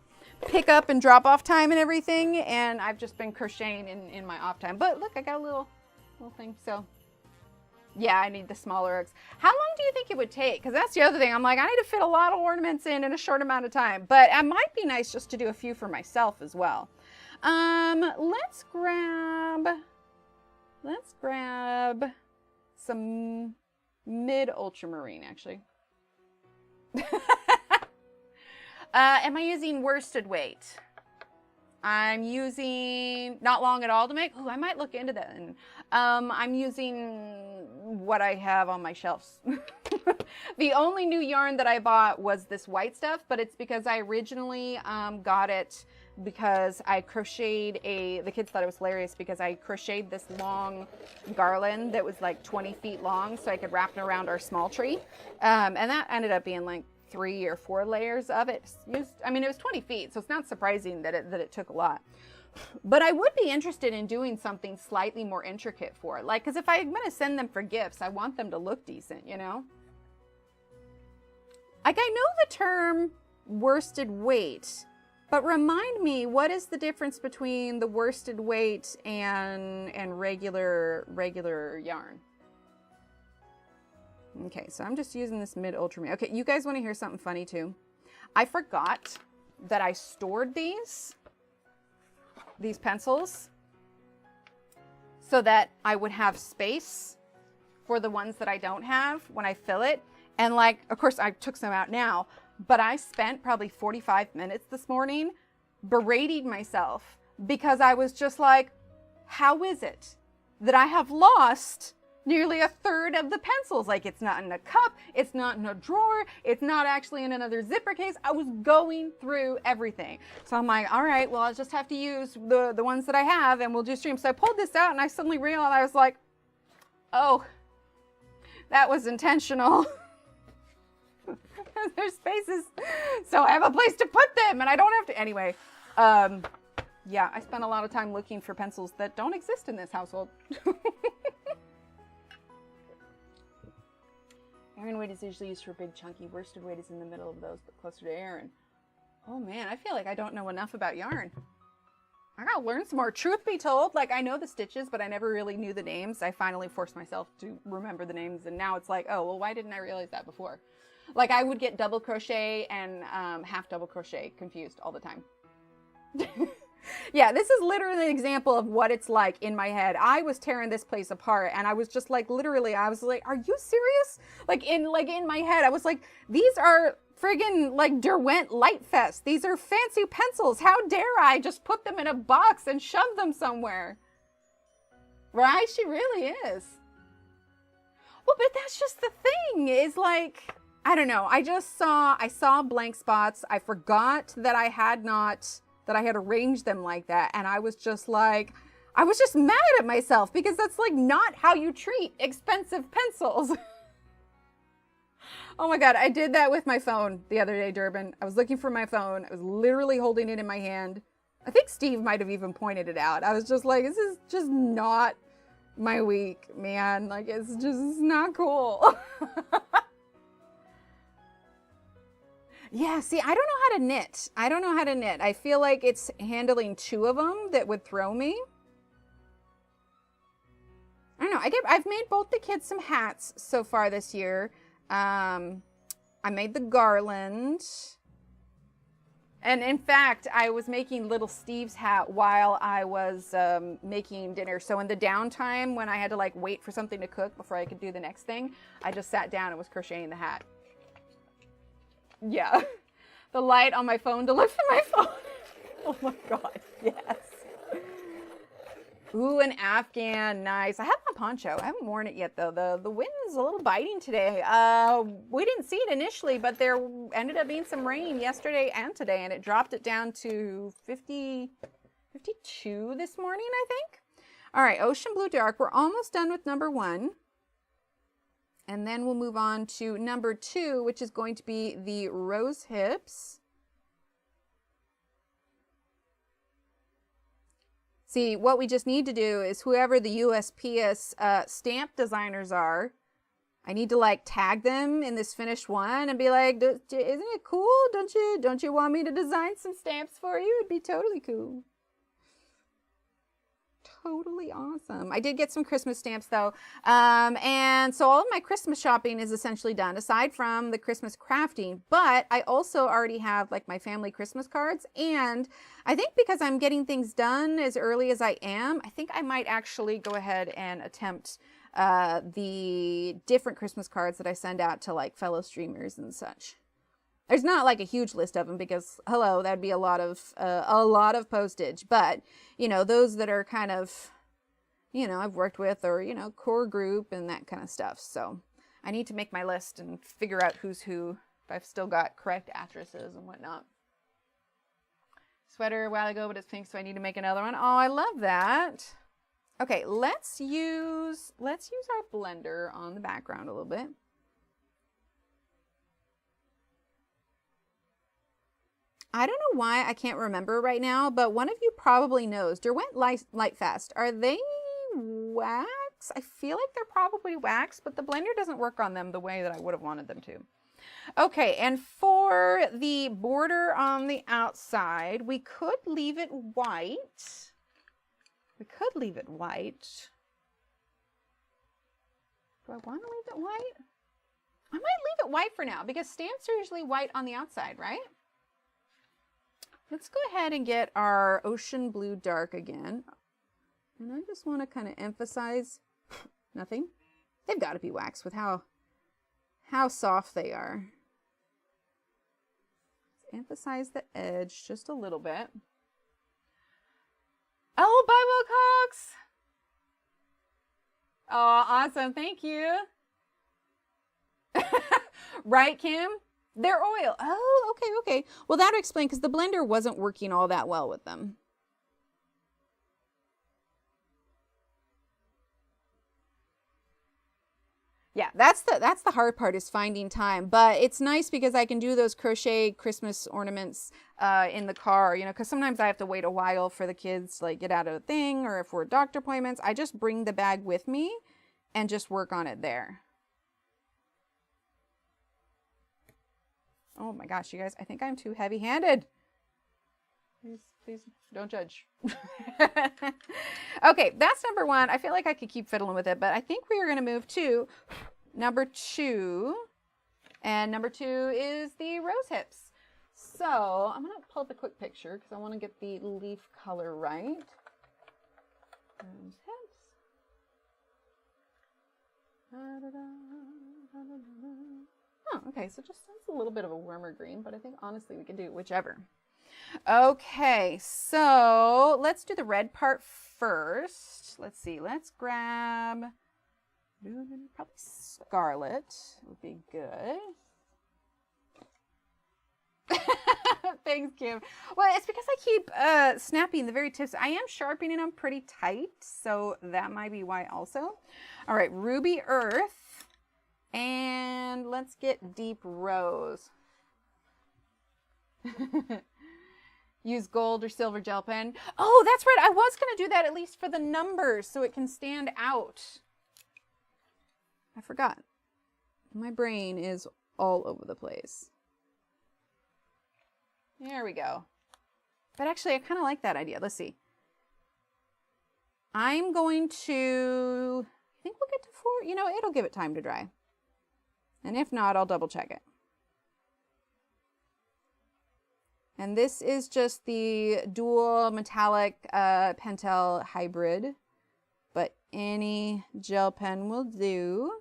pick up and drop off time and everything. And I've just been crocheting in my off time. But look, I got a little thing. So yeah, I need the smaller hooks. How long do you think it would take? Because that's the other thing. I'm like, I need to fit a lot of ornaments in a short amount of time. But it might be nice just to do a few for myself as well. Let's grab some mid ultramarine, actually. Am I using worsted weight? I'm using not long at all to make. Oh, I might look into that. I'm using what I have on my shelves. The only new yarn that I bought was this white stuff, but it's because I originally got it because I crocheted the kids thought it was hilarious because I crocheted this long garland that was like 20 feet long so I could wrap it around our small tree. And that ended up being like 3 or 4 layers of it. I mean, it was 20 feet, so it's not surprising that it took a lot. But I would be interested in doing something slightly more intricate for it. Like, because if I'm going to send them for gifts, I want them to look decent, you know? Like, I know the term worsted weight, but remind me, what is the difference between the worsted weight and regular yarn? Okay, so I'm just using this mid ultramarine. Okay, you guys want to hear something funny too? I forgot that I stored these pencils so that I would have space for the ones that I don't have when I fill it. And like, of course, I took some out now, but I spent probably 45 minutes this morning berating myself because I was just like, how is it that I have lost nearly 1/3 of the pencils? Like, it's not in a cup, it's not in a drawer, it's not actually in another zipper case. I was going through everything. So I'm like, all right, well, I'll just have to use the ones that I have and we'll do stream. So I pulled this out and I suddenly realized, I was like, oh, that was intentional. There's spaces, so I have a place to put them and I don't have to. Anyway, yeah, I spent a lot of time looking for pencils that don't exist in this household. Iron weight is usually used for big chunky. Worsted weight is in the middle of those, but closer to air. And oh man, I feel like I don't know enough about yarn. I gotta learn some more. Truth be told, like I know the stitches, but I never really knew the names. I finally forced myself to remember the names, and now it's like, oh, well, why didn't I realize that before? Like I would get double crochet and half double crochet confused all the time. Yeah, this is literally an example of what it's like in my head. I was tearing this place apart and I was just like, literally, I was like, are you serious? Like in my head, I was like, these are friggin' like Derwent Lightfast. These are fancy pencils. How dare I just put them in a box and shove them somewhere? Right? She really is. Well, but that's just the thing is like, I don't know. I saw blank spots. I forgot that I had arranged them like that. And I was just like, I was just mad at myself because that's like not how you treat expensive pencils. Oh my God, I did that with my phone the other day, Durbin. I was looking for my phone. I was literally holding it in my hand I think Steve might have even pointed it out. I was just like, this is just not my week, man. Like, it's just not cool. Yeah, see, I don't know how to knit. I don't know how to knit. I feel like it's handling two of them that would throw me. I don't know. I've made both the kids some hats so far this year. I made the garland. And in fact, I was making little Steve's hat while I was making dinner. So in the downtime when I had to like wait for something to cook before I could do the next thing, I just sat down and was crocheting the hat. Yeah. The light on my phone to lift my phone. Oh my God, yes. Ooh, an Afghan, nice. I have my poncho. I haven't worn it yet though. The wind is a little biting today. We didn't see it initially, but there ended up being some rain yesterday and today, and it dropped it down to 50, 52 this morning, I think. All right, Ocean Blue Dark. We're almost done with number 1. And then we'll move on to number 2, which is going to be the Rose Hips. See, what we just need to do is whoever the USPS stamp designers are, I need to like tag them in this finished one and be like, isn't it cool? Don't you want me to design some stamps for you? It'd be totally cool. Totally awesome. I did get some Christmas stamps though. And so all of my Christmas shopping is essentially done aside from the Christmas crafting, but I also already have like my family Christmas cards. And I think because I'm getting things done as early as I am, I think I might actually go ahead and attempt the different Christmas cards that I send out to like fellow streamers and such. There's not like a huge list of them because, hello, that'd be a lot of postage. But, you know, those that are kind of, you know, I've worked with or, you know, core group and that kind of stuff. So I need to make my list and figure out who's who, if I've still got correct addresses and whatnot. Sweater a while ago, but it's pink, so I need to make another one. Oh, I love that. Okay, let's use our blender on the background a little bit. I don't know why I can't remember right now, but one of you probably knows. Derwent Lightfast, are they wax? I feel like they're probably wax, but the blender doesn't work on them the way that I would have wanted them to. Okay, and for the border on the outside, we could leave it white. We could leave it white. Do I want to leave it white? I might leave it white for now because stamps are usually white on the outside, right? Let's go ahead and get our Ocean Blue Dark again. And I just want to kind of emphasize nothing. They've got to be waxed with how soft they are. Let's emphasize the edge just a little bit. Oh, bye, Wilcox! Oh, awesome. Thank you. Right, Kim? They're oil. Oh, okay. Well, that would explain because the blender wasn't working all that well with them. Yeah, that's the hard part is finding time. But it's nice because I can do those crochet Christmas ornaments in the car, you know, because sometimes I have to wait a while for the kids to like get out of the thing or for doctor appointments. I just bring the bag with me and just work on it there. Oh my gosh, you guys, I think I'm too heavy-handed. Please don't judge. Okay, that's number 1. I feel like I could keep fiddling with it, but I think we are going to move to number 2. And number 2 is the Rose Hips. So I'm going to pull up a quick picture because I want to get the leaf color right. Rose Hips. Oh, okay, so just that's a little bit of a warmer green, but I think honestly we can do whichever. Okay, so let's do the red part first. Let's see, let's grab probably scarlet would be good. Thanks, Kim. Well, it's because I keep snapping the very tips. I am sharpening them pretty tight, so that might be why also. All right, Ruby Earth. And let's get Deep Rose. use gold or silver gel pen. Oh, that's right. I was going to do that at least for the numbers so it can stand out. I forgot. My brain is all over the place. There we go. But actually, I kind of like that idea. Let's see. I'm going to, I think we'll get to 4. You know, it'll give it time to dry. And if not, I'll double check it. And this is just the dual metallic Pentel hybrid. But any gel pen will do.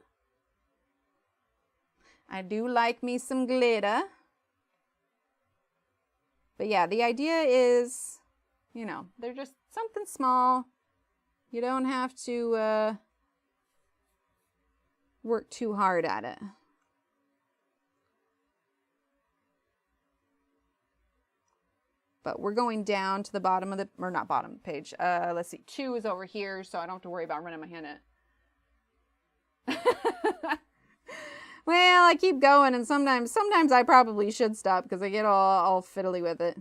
I do like me some glitter. But yeah, the idea is, you know, they're just something small. You don't have to work too hard at it. But we're going down to the bottom of the, or not bottom of the page. Let's see, 2 is over here, so I don't have to worry about running my hand in it. Well, I keep going, and sometimes I probably should stop because I get all fiddly with it.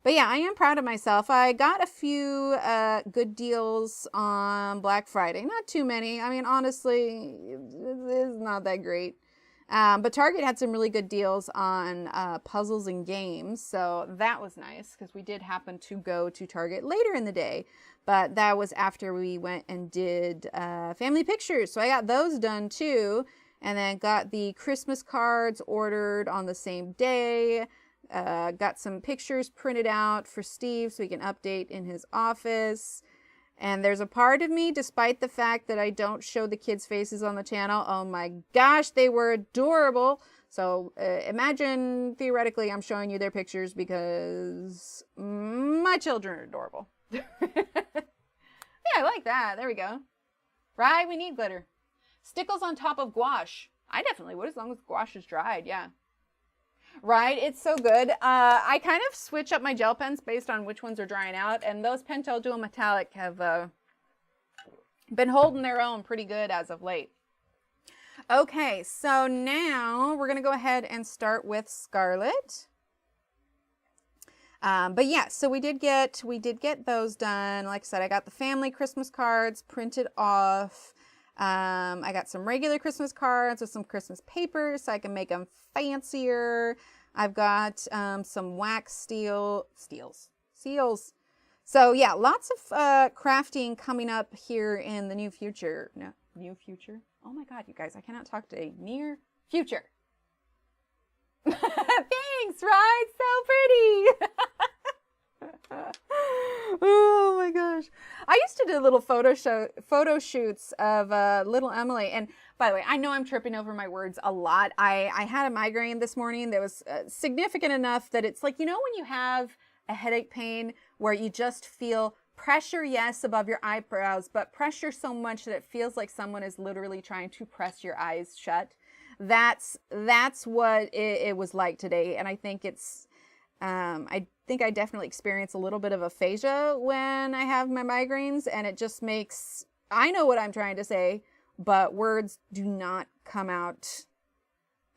But yeah, I am proud of myself. I got a few good deals on Black Friday. Not too many. I mean, honestly, it's not that great. But Target had some really good deals on puzzles and games. So that was nice because we did happen to go to Target later in the day. But that was after we went and did family pictures. So I got those done too. And then got the Christmas cards ordered on the same day. Got some pictures printed out for Steve so he can update in his office. And there's a part of me, despite the fact that I don't show the kids' faces on the channel, oh my gosh, they were adorable. So imagine, theoretically, I'm showing you their pictures because my children are adorable. Yeah, I like that. There we go. Right, we need glitter. Stickles on top of gouache. I definitely would as long as gouache is dried, yeah. Right, it's so good. I kind of switch up my gel pens based on which ones are drying out, and those Pentel Dual Metallic have been holding their own pretty good as of late. Okay, so now we're going to go ahead and start with Scarlet. But yeah, so we did get those done. Like I said, I got the family Christmas cards printed off. I got some regular Christmas cards with some Christmas papers so I can make them fancier. I've got some wax seals. So yeah, lots of crafting coming up here in the new future. No, new future? Oh my God, you guys, I cannot talk today. Near future. Thanks, right? So pretty. Oh my gosh. I used to do little photo shoots of little Emily. And by the way, I know I'm tripping over my words a lot. I had a migraine this morning that was significant enough that it's like, you know, when you have a headache pain where you just feel pressure, yes, above your eyebrows, but pressure so much that it feels like someone is literally trying to press your eyes shut. That's what it was like today. And I think it's, I think I definitely experience a little bit of aphasia when I have my migraines, and it just makes, I know what I'm trying to say, but words do not come out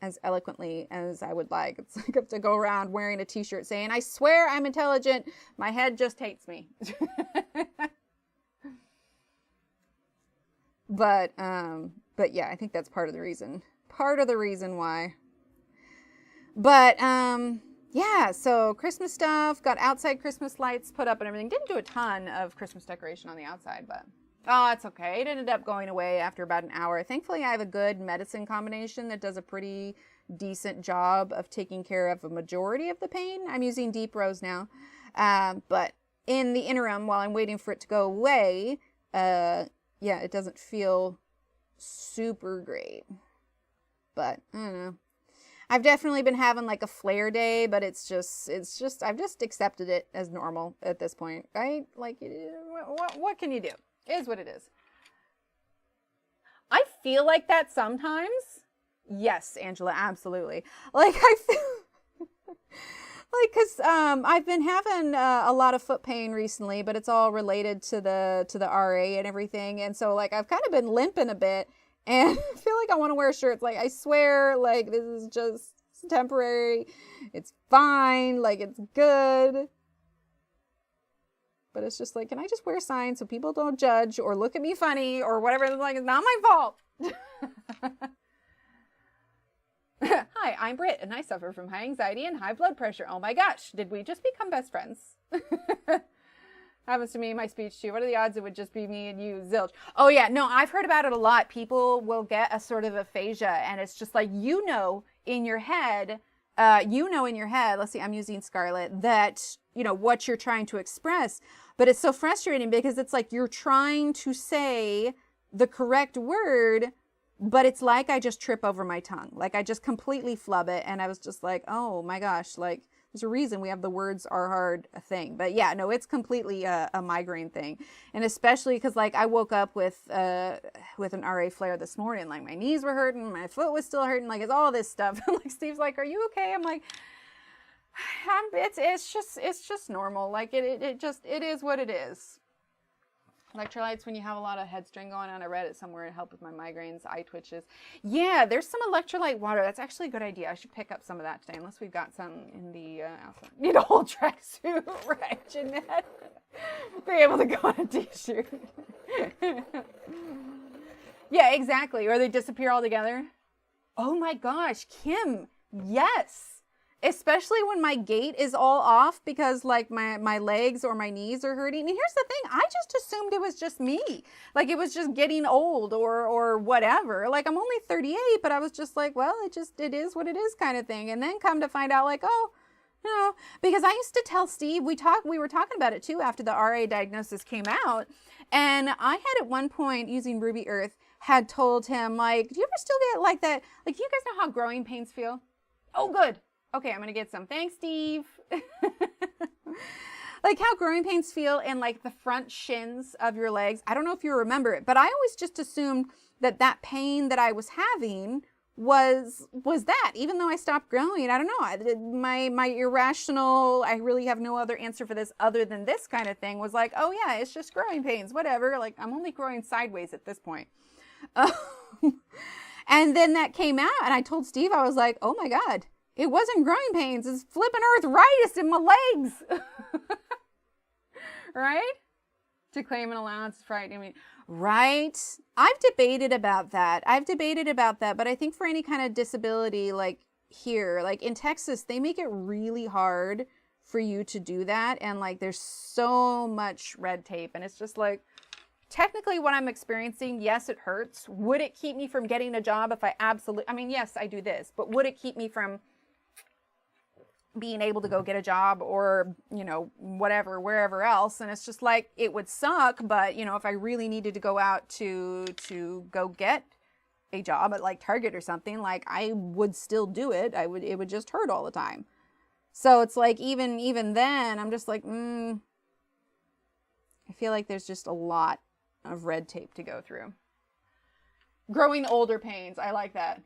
as eloquently as I would like. It's like I have to go around wearing a t-shirt saying, I swear I'm intelligent. My head just hates me. But yeah, I think that's part of the reason why. But, yeah, so Christmas stuff, got outside Christmas lights put up and everything. Didn't do a ton of Christmas decoration on the outside, but oh, it's okay. It ended up going away after about an hour. Thankfully, I have a good medicine combination that does a pretty decent job of taking care of a majority of the pain. I'm using Deep Rose now. But in the interim, while I'm waiting for it to go away, yeah, it doesn't feel super great. But I don't know. I've definitely been having like a flare day, but it's just, I've just accepted it as normal at this point, right? Like, what can you do? It is what it is. I feel like that sometimes. Yes, Angela, absolutely. Like, I feel, like, because I've been having a lot of foot pain recently, but it's all related to the RA and everything. And so, like, I've kind of been limping a bit. And I feel like I want to wear shirts. Like, I swear, like, this is just temporary. It's fine. Like, it's good. But it's just like, can I just wear signs so people don't judge or look at me funny or whatever? It's like, it's not my fault. Hi, I'm Britt, and I suffer from high anxiety and high blood pressure. Oh my gosh, did we just become best friends? Happens to me in my speech too. What are the odds it would just be me and you? Zilch. Oh yeah, no, I've heard about it a lot. People will get a sort of aphasia, and it's just like, in your head, let's see, I'm using Scarlett, that, what you're trying to express. But it's so frustrating because it's like you're trying to say the correct word, but it's like I just trip over my tongue. Like I just completely flub it. And I was just like, oh my gosh, like there's a reason we have the words are hard thing. But yeah, no, it's completely a migraine thing. And especially because like I woke up with an RA flare this morning. Like my knees were hurting, my foot was still hurting. Like it's all this stuff. Like Steve's like, are you okay? I'm like, it's just normal. Like it is what it is. Electrolytes when you have a lot of head strain going on. I read it somewhere to help with my migraines, eye twitches. Yeah, there's some electrolyte water. That's actually a good idea. I should pick up some of that today, unless we've got some in the outside. Need a whole tracksuit, right, Jeanette? Be able to go on a t-shirt. Yeah, exactly. Or they disappear altogether. Oh my gosh, Kim, yes. Especially when my gait is all off because like my legs or my knees are hurting. And here's the thing, I just assumed it was just me. Like it was just getting old or whatever. Like I'm only 38, but I was just like, well, it is what it is kind of thing. And then come to find out like, oh, no, because I used to tell Steve, we were talking about it too after the RA diagnosis came out. And I had at one point using Ruby Earth had told him like, do you ever still get like that? Like, do you guys know how growing pains feel? Oh, good. Okay, I'm going to get some. Thanks, Steve. Like how growing pains feel in like the front shins of your legs. I don't know if you remember it, but I always just assumed that pain that I was having was that, even though I stopped growing. I don't know. My irrational, I really have no other answer for this other than this kind of thing was like, oh yeah, it's just growing pains, whatever. Like I'm only growing sideways at this point. And then that came out and I told Steve, I was like, oh my God. It wasn't growing pains. It's flipping arthritis in my legs. Right? To claim an allowance is frightening me. Right? I've debated about that. But I think for any kind of disability, like here, like in Texas, they make it really hard for you to do that. And like there's so much red tape. And it's just like, technically what I'm experiencing, yes, it hurts. Would it keep me from getting a job if yes, I do this. But would it keep me from being able to go get a job or, whatever, wherever else? And it's just like, it would suck, but if I really needed to go out to go get a job at like Target or something, like I would still do it. It would just hurt all the time. So it's like, even then I'm just like, I feel like there's just a lot of red tape to go through. Growing older pains. I like that.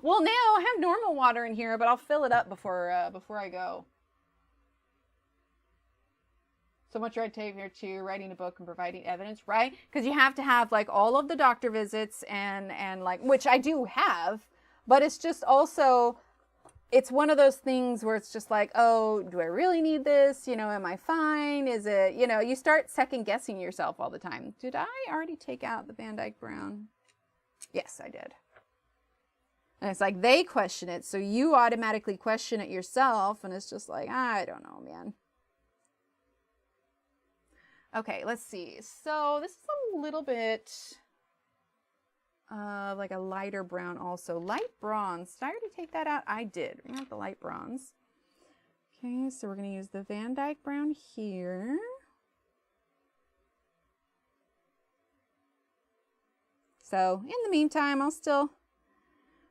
Well, now I have normal water in here, but I'll fill it up before I go. So much red tape here too, writing a book and providing evidence, right? Because you have to have like all of the doctor visits and like, which I do have, but it's just also, it's one of those things where it's just like, oh, do I really need this? Am I fine? Is it, you start second guessing yourself all the time. Did I already take out the Van Dyke Brown? Yes, I did. And it's like they question it, so you automatically question it yourself, and it's just like, I don't know, man. Okay, let's see. So this is a little bit like a lighter brown also. Light bronze. Did I already take that out? I did. We're going to have the light bronze. Okay, so we're going to use the Van Dyke Brown here. So in the meantime, I'll still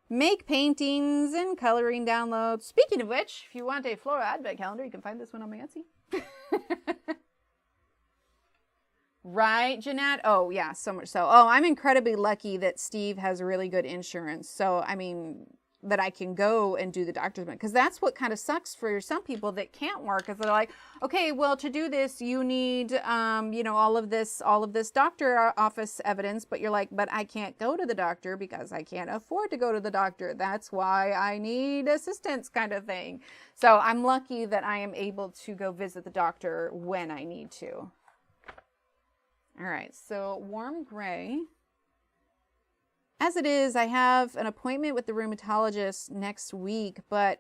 make paintings and coloring downloads. Speaking of which, if you want a Floral advent calendar, you can find this one on my Etsy. Right, Jeanette? Oh, yeah, so much so. Oh, I'm incredibly lucky that Steve has really good insurance. So, I mean, that I can go and do the doctor's appointment. Because that's what kind of sucks for some people that can't work, is they're like, okay, well, to do this, you need, you know, all of this doctor office evidence, but you're like, but I can't go to the doctor because I can't afford to go to the doctor. That's why I need assistance, kind of thing. So I'm lucky that I am able to go visit the doctor when I need to. All right, so warm gray. As it is, I have an appointment with the rheumatologist next week, but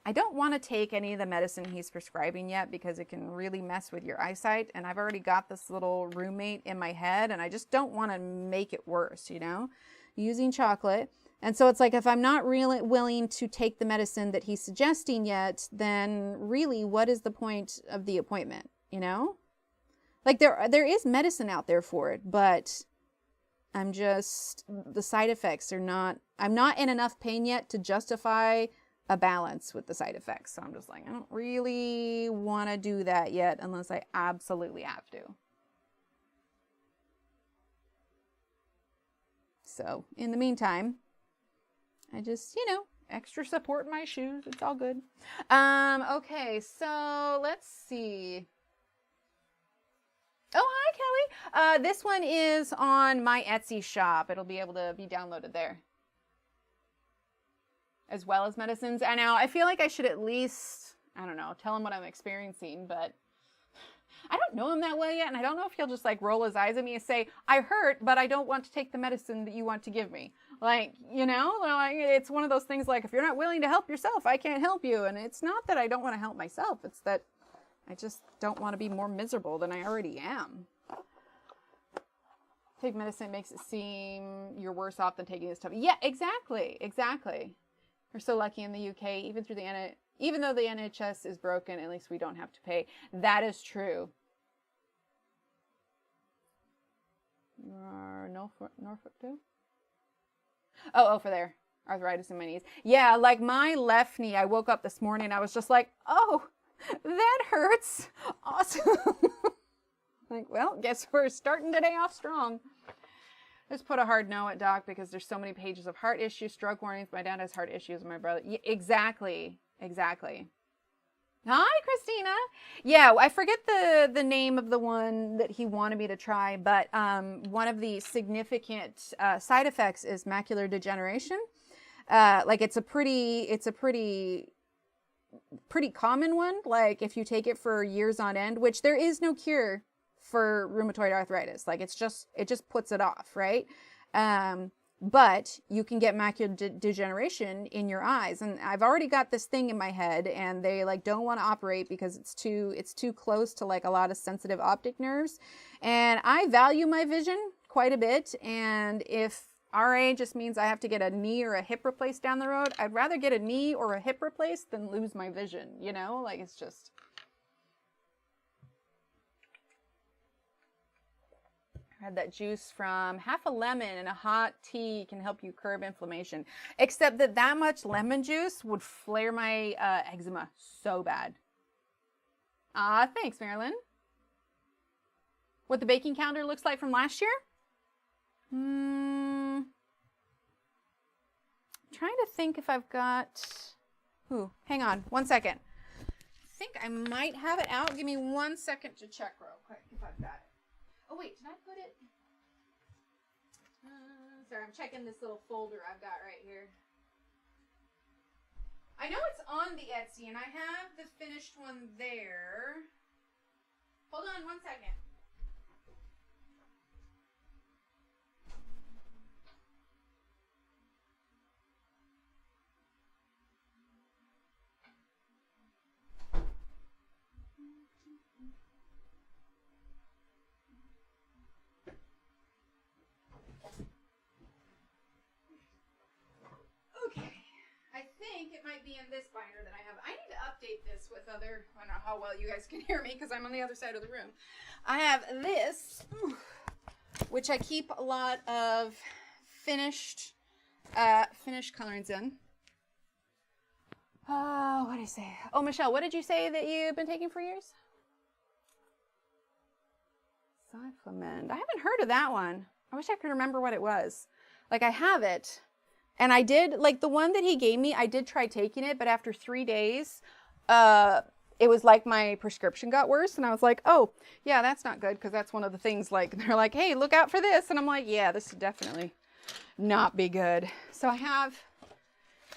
I don't want to take any of the medicine he's prescribing yet because it can really mess with your eyesight. And I've already got this little roommate in my head, and I just don't want to make it worse, you know, using chocolate. And so it's like, if I'm not really willing to take the medicine that he's suggesting yet, then really, what is the point of the appointment, you know? Like, there is medicine out there for it, but I'm just, the side effects are not, I'm not in enough pain yet to justify a balance with the side effects. So I'm just like, I don't really want to do that yet unless I absolutely have to. So in the meantime, I just, you know, extra support in my shoes. It's all good. Okay, so let's see. Oh, hi, Kelly. This one is on my Etsy shop. It'll be able to be downloaded there, as well as medicines. I know, I feel like I should at least, I don't know, tell him what I'm experiencing, but I don't know him that well yet, and I don't know if he'll just like roll his eyes at me and say, I hurt, but I don't want to take the medicine that you want to give me. Like, you know, like, it's one of those things like, if you're not willing to help yourself, I can't help you. And it's not that I don't want to help myself. It's that I just don't want to be more miserable than I already am. Take medicine makes it seem you're worse off than taking this stuff. Yeah, exactly. Exactly. We're so lucky in the UK, even though the NHS is broken, at least we don't have to pay. That is true. Norfolk too? Oh, for there. Arthritis in my knees. Yeah, like my left knee, I woke up this morning, I was just like, oh, that hurts. Awesome. Like, well, guess we're starting today off strong. Just put a hard no at doc because there's so many pages of heart issues, stroke warnings. My dad has heart issues, my brother. Yeah, exactly. Exactly. Hi, Christina. Yeah, I forget the name of the one that he wanted me to try, but one of the significant side effects is macular degeneration. Like it's a pretty common one. Like if you take it for years on end, which there is no cure for rheumatoid arthritis. Like it just puts it off, right? But you can get macular degeneration in your eyes. And I've already got this thing in my head, and they like don't want to operate because it's too close to like a lot of sensitive optic nerves. And I value my vision quite a bit. And if RA just means I have to get a knee or a hip replaced down the road, I'd rather get a knee or a hip replaced than lose my vision, you know? Like it's just... I had that juice from half a lemon and a hot tea can help you curb inflammation. Except that much lemon juice would flare my eczema so bad. Thanks, Marilyn. What the baking calendar looks like from last year? Trying to think if I've got... Ooh, hang on, 1 second. I think I might have it out. Give me 1 second to check real quick if I've got it. Oh, wait, did I put it? Sorry, I'm checking this little folder I've got right here. I know it's on the Etsy, and I have the finished one there. Hold on 1 second. I think it might be in this binder that I have. I need to update this with other, I don't know how well you guys can hear me because I'm on the other side of the room. I have this, which I keep a lot of finished colorings in. Oh, what did I say? Oh, Michelle, what did you say that you've been taking for years? Cyclamen. I haven't heard of that one. I wish I could remember what it was. Like I have it, And I did, like the one that he gave me, I did try taking it, but after 3 days, it was like my prescription got worse. And I was like, oh, yeah, that's not good. Because that's one of the things, like, they're like, hey, look out for this. And I'm like, yeah, this would definitely not be good. So I have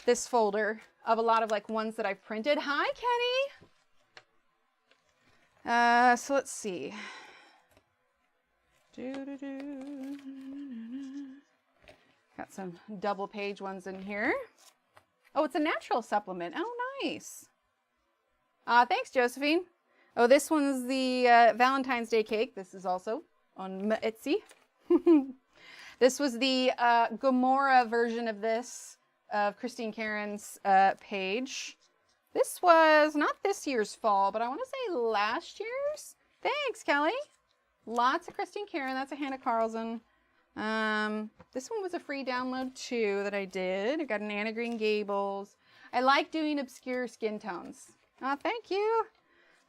this folder of a lot of like ones that I've printed. Hi, Kenny. So let's see. Got some double page ones in here. Oh, it's a natural supplement. Oh, nice. Thanks, Josephine. Oh, this one's the Valentine's Day cake. This is also on Etsy. This was the Gomorrah version of this, of Christine Karen's page. This was not this year's fall, but I want to say last year's. Thanks, Kelly. Lots of Christine Karen. That's a Hannah Carlson. This one was a free download too that I did. I got an Anna Green Gables. I like doing obscure skin tones. Oh, thank you.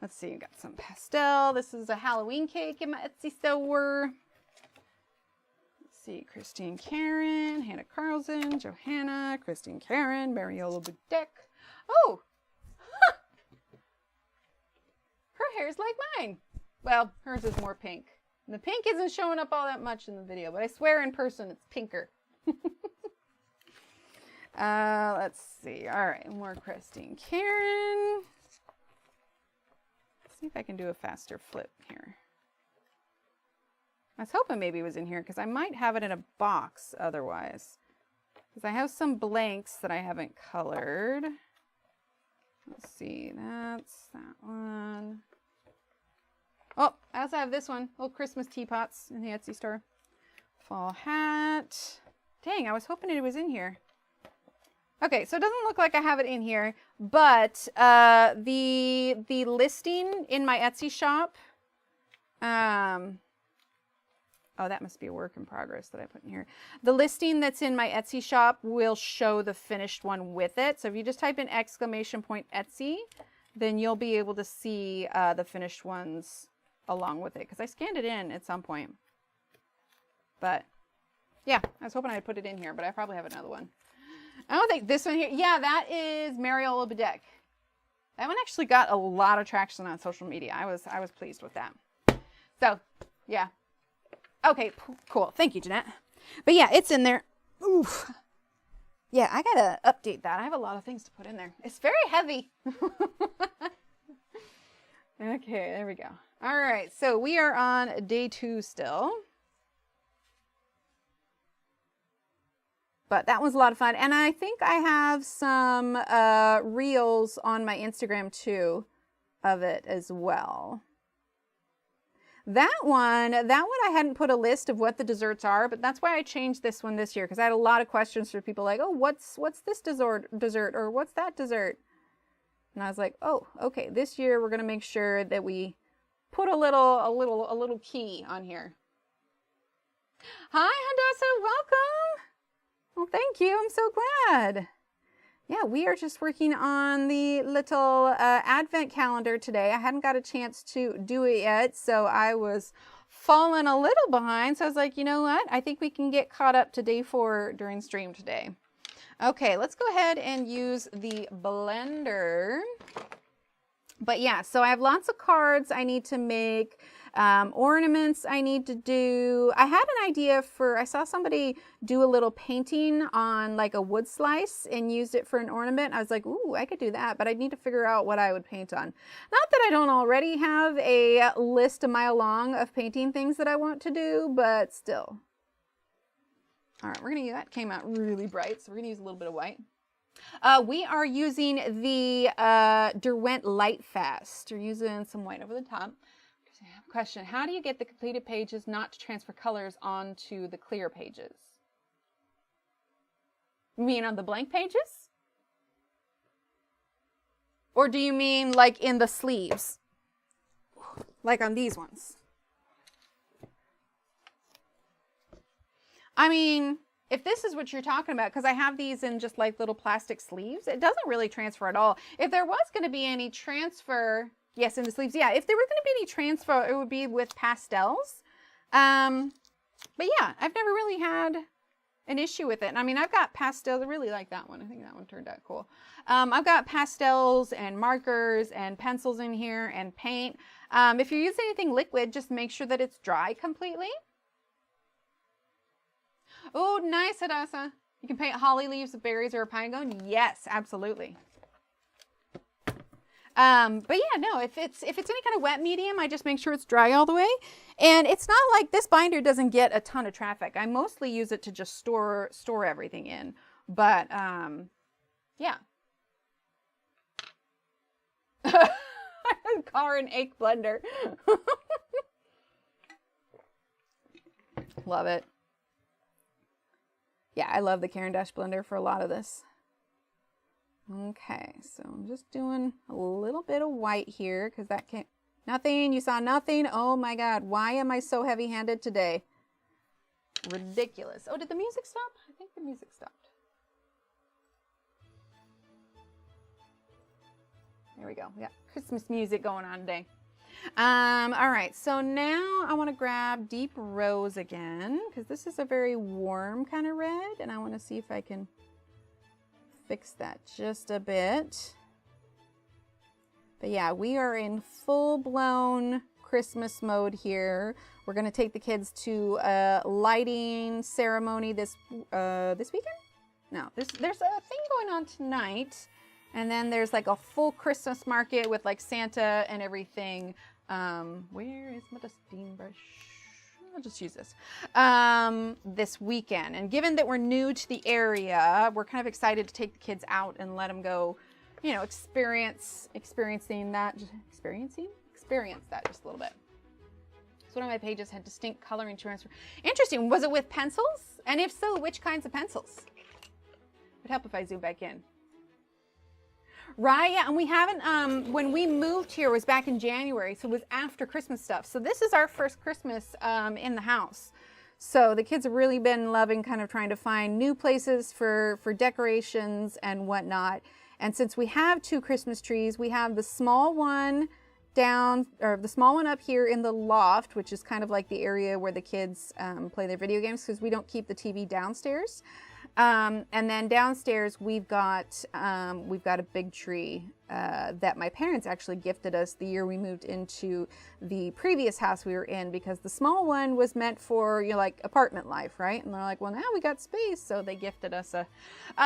Let's see, got some pastel. This is a Halloween cake in my Etsy store. Let's see, Christine Karen, Hannah Carlson, Johanna, Christine Karen, Mariola Budek. Oh, huh. Her hair's like mine. Well, hers is more pink. The pink isn't showing up all that much in the video, but I swear in person it's pinker. Let's see. All right, more Christine Karen. Let's see if I can do a faster flip here. I was hoping maybe it was in here because I might have it in a box otherwise. Because I have some blanks that I haven't colored. Let's see, that's that one. Oh, I also have this one. Little Christmas teapots in the Etsy store. Fall hat. Dang, I was hoping it was in here. Okay, so it doesn't look like I have it in here, but the listing in my Etsy shop. Oh, that must be a work in progress that I put in here. The listing that's in my Etsy shop will show the finished one with it. So if you just type in !Etsy, then you'll be able to see the finished ones along with it, because I scanned it in at some point. But yeah, I was hoping I'd put it in here, but I probably have another one. I don't think this one here. Yeah, that is Mariola Budek. That one actually got a lot of traction on social media. I was pleased with that. So yeah. Okay, cool. Thank you, Jeanette. But yeah, it's in there. Oof. Yeah, I gotta update that. I have a lot of things to put in there. It's very heavy. Okay, there we go. All right, so we are on day 2 still. But that was a lot of fun. And I think I have some reels on my Instagram too of it as well. That one I hadn't put a list of what the desserts are, but that's why I changed this one this year, because I had a lot of questions for people like, oh, what's this dessert, or what's that dessert? And I was like, oh, okay, this year we're gonna make sure that we put a little key on here. Hi, Hadassah, welcome. Well, thank you. I'm so glad. Yeah, we are just working on the little advent calendar today. I hadn't got a chance to do it yet, so I was falling a little behind. So I was like, you know what? I think we can get caught up to day 4 during stream today. Okay, let's go ahead and use the blender. But yeah, so I have lots of cards I need to make, ornaments I need to do. I had an idea for, I saw somebody do a little painting on like a wood slice and used it for an ornament. I was like, ooh, I could do that, but I need to figure out what I would paint on. Not that I don't already have a list a mile long of painting things that I want to do, but still. All right, we're gonna use, that came out really bright, so we're gonna use a little bit of white. We are using the Derwent Lightfast. We're using some white over the top. Question, how do you get the completed pages not to transfer colors onto the clear pages? You mean on the blank pages? Or do you mean like in the sleeves? Like on these ones? I mean, if this is what you're talking about, because I have these in just like little plastic sleeves, it doesn't really transfer at all. If there was going to be any transfer, yes, in the sleeves, yeah, if there were going to be any transfer, it would be with pastels. But yeah, I've never really had an issue with it. And I mean, I've got pastels. I really like that one. I think that one turned out cool. I've got pastels and markers and pencils in here and paint. If you're using anything liquid, just make sure that it's dry completely. Oh, nice, Hadassah. You can paint holly leaves with berries or a pine cone. Yes, absolutely. But yeah, no, if it's any kind of wet medium, I just make sure it's dry all the way. And it's not like this binder doesn't get a ton of traffic. I mostly use it to just store everything in. But yeah. Car and egg blender. Love it. Yeah, I love the Caran d'Ache blender for a lot of this. Okay, so I'm just doing a little bit of white here because that can't, nothing, you saw nothing. Oh my God, why am I so heavy-handed today? Ridiculous. Oh, did the music stop? I think the music stopped. There we go. We got Christmas music going on today. All right, so now I want to grab Deep Rose again because this is a very warm kind of red, and I want to see if I can fix that just a bit. But yeah, we are in full-blown Christmas mode here. We're going to take the kids to a lighting ceremony this weekend? No, there's a thing going on tonight. And then there's like a full Christmas market with like Santa and everything. Where is my dusting brush? I'll just use this. This weekend. And given that we're new to the area, we're kind of excited to take the kids out and let them go, you know, experience that just a little bit. So one of my pages had distinct coloring transfer. Interesting. Was it with pencils? And if so, which kinds of pencils? It would help if I zoom back in. Right, yeah, and we haven't, when we moved here was back in January, so it was after Christmas stuff. So this is our first Christmas in the house. So the kids have really been loving kind of trying to find new places for decorations and whatnot. And since we have 2 Christmas trees, we have the small one down, or the small one up here in the loft, which is kind of like the area where the kids play their video games because we don't keep the TV downstairs. And then downstairs we've got a big tree that my parents actually gifted us the year we moved into the previous house we were in, because the small one was meant for, you know, like apartment life, right? And they're like, well, now we got space, so they gifted us a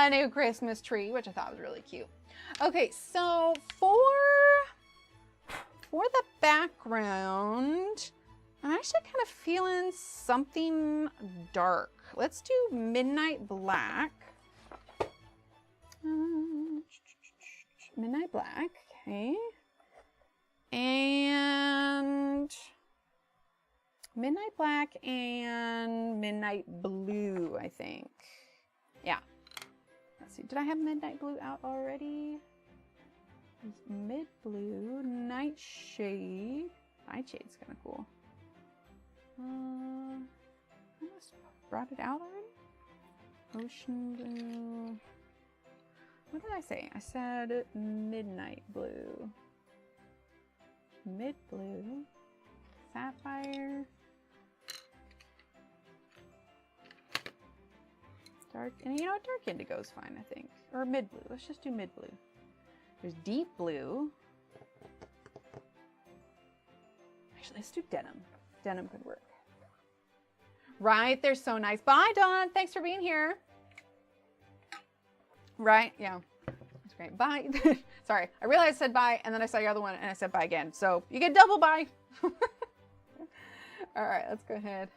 new Christmas tree, which I thought was really cute. Okay, so for the background, I'm actually kind of feeling something dark. Let's do Midnight Black. Midnight Black, okay. And Midnight Black and Midnight Blue, I think. Yeah. Let's see, did I have Midnight Blue out already? Mid Blue, Nightshade. Nightshade's kind of cool. I must have brought it out already. Ocean Blue. What did I say? I said Midnight Blue. Mid Blue. Sapphire. Dark, and you know what? Dark Indigo is fine, I think. Or Mid Blue. Let's just do Mid Blue. There's Deep Blue. Actually, let's do Denim. Denim could work. Right, they're so nice. Bye, Dawn. Thanks for being here. Right, yeah. That's great. Bye. Sorry, I realized I said bye, and then I saw your other one, and I said bye again. So you get double bye. All right, let's go ahead.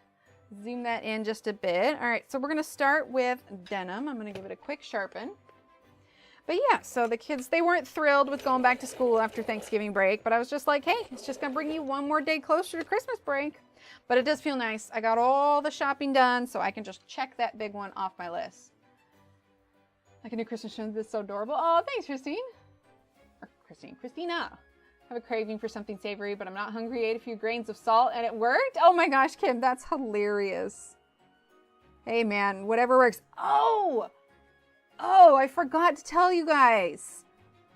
Zoom that in just a bit. All right, so we're going to start with Denim. I'm going to give it a quick sharpen. But yeah, so the kids, they weren't thrilled with going back to school after Thanksgiving break, but I was just like, hey, it's just going to bring you one more day closer to Christmas break. But it does feel nice. I got all the shopping done, so I can just check that big one off my list. Like a new Christmas show, this is so adorable. Oh, thanks, Christine. Or Christina. I have a craving for something savory, but I'm not hungry. Ate a few grains of salt, and it worked. Oh my gosh, Kim, that's hilarious. Hey, man, whatever works. Oh, I forgot to tell you guys.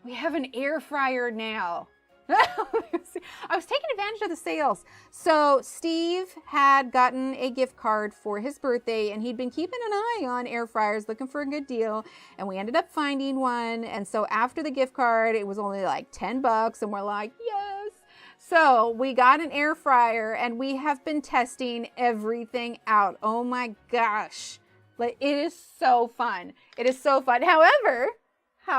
We have an air fryer now. I was taking advantage of the sales. So Steve had gotten a gift card for his birthday, and he'd been keeping an eye on air fryers, looking for a good deal. And we ended up finding one. And so after the gift card, it was only like $10, and we're like, yes. So we got an air fryer, and we have been testing everything out. Oh my gosh. Like, it is so fun. It is so fun. However, so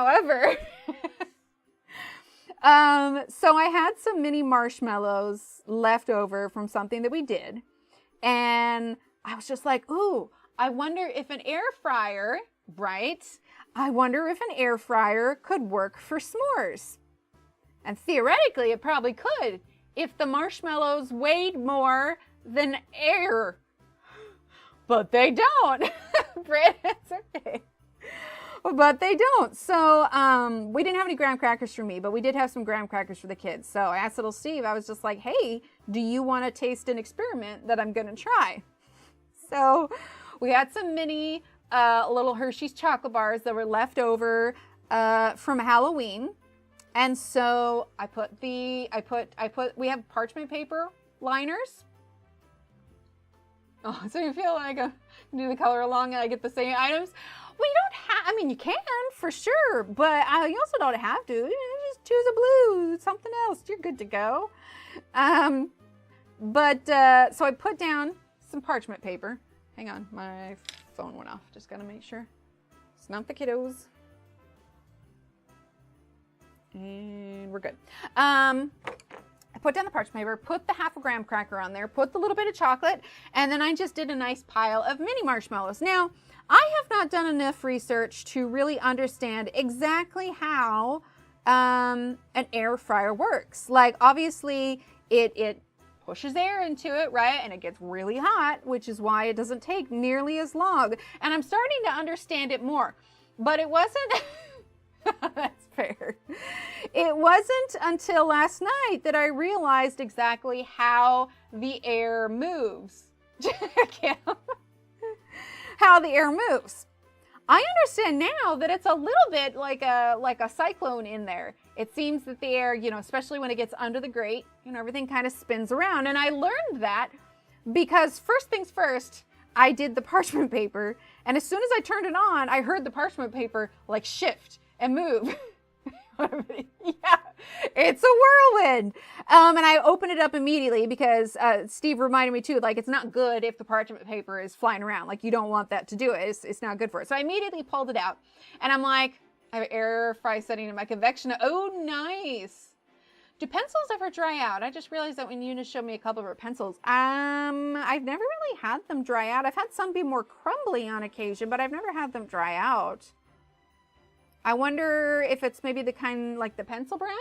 I had some mini marshmallows left over from something that we did. And I was just like, ooh, I wonder if an air fryer, right? I wonder if an air fryer could work for s'mores. And theoretically, it probably could if the marshmallows weighed more than air. But they don't. Britt, it's okay. But they don't. So we didn't have any graham crackers for me, but we did have some graham crackers for the kids. So I asked little Steve, I was just like, hey, do you want to taste an experiment that I'm going to try? So we had some mini little Hershey's chocolate bars that were left over from Halloween. And so we have parchment paper liners. Oh, so you feel like I do the color along and I get the same items? Well, you don't have, I mean, you can for sure, but you also don't have to. You know, just choose a blue, something else. You're good to go. So I put down some parchment paper. Hang on, my phone went off. Just gotta make sure. It's not the kiddos. And we're good. I put down the parchment paper, put the half a graham cracker on there, put the little bit of chocolate, and then I just did a nice pile of mini marshmallows. Now, I have not done enough research to really understand exactly how an air fryer works. Like, obviously, it pushes air into it, right? And it gets really hot, which is why it doesn't take nearly as long. And I'm starting to understand it more. But it wasn't... That's fair. It wasn't until last night that I realized exactly how the air moves. How the air moves. I understand now that it's a little bit like a cyclone in there. It seems that the air, you know, especially when it gets under the grate, you know, everything kind of spins around. And I learned that because first things first, I did the parchment paper. And as soon as I turned it on, I heard the parchment paper like shift and move. Yeah, it's a whirlwind. And I opened it up immediately because Steve reminded me too, like, it's not good if the parchment paper is flying around. Like, you don't want that to do it. It's not good for it. So I immediately pulled it out and I'm like, I have air fry setting in my convection. Oh, nice. Do pencils ever dry out? I just realized that when Eunice showed me a couple of her pencils. I've never really had them dry out. I've had some be more crumbly on occasion, but I've never had them dry out. I wonder if it's maybe the kind like the pencil brand.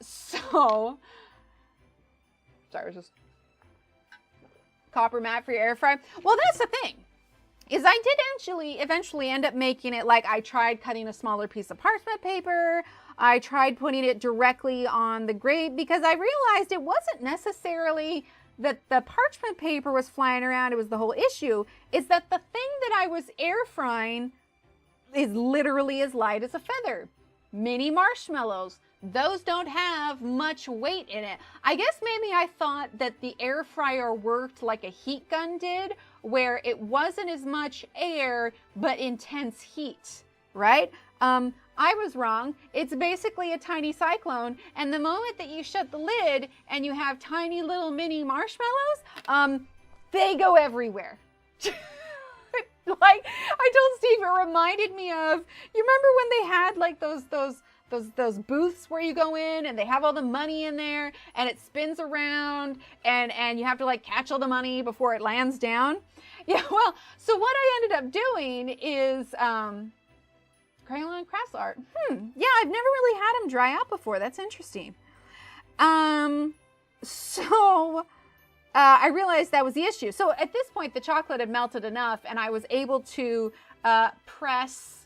Sorry, it was just copper mat for your air fry. Well, that's the thing, is I did eventually end up making it like I tried cutting a smaller piece of parchment paper. I tried putting it directly on the grate because I realized it wasn't necessarily that the parchment paper was flying around. It was the whole issue is that the thing that I was air frying is literally as light as a feather. Mini marshmallows, those don't have much weight in it. I guess maybe I thought that the air fryer worked like a heat gun did, where it wasn't as much air, but intense heat, right? I was wrong. It's basically a tiny cyclone, and the moment that you shut the lid and you have tiny little mini marshmallows, they go everywhere. Like I told Steve, it reminded me of, you remember when they had like those booths where you go in and they have all the money in there and it spins around and you have to like catch all the money before it lands down? Yeah, well, so what I ended up doing is crayon crafts art. Yeah, I've never really had them dry out before. That's interesting. I realized that was the issue. So at this point, the chocolate had melted enough and I was able to press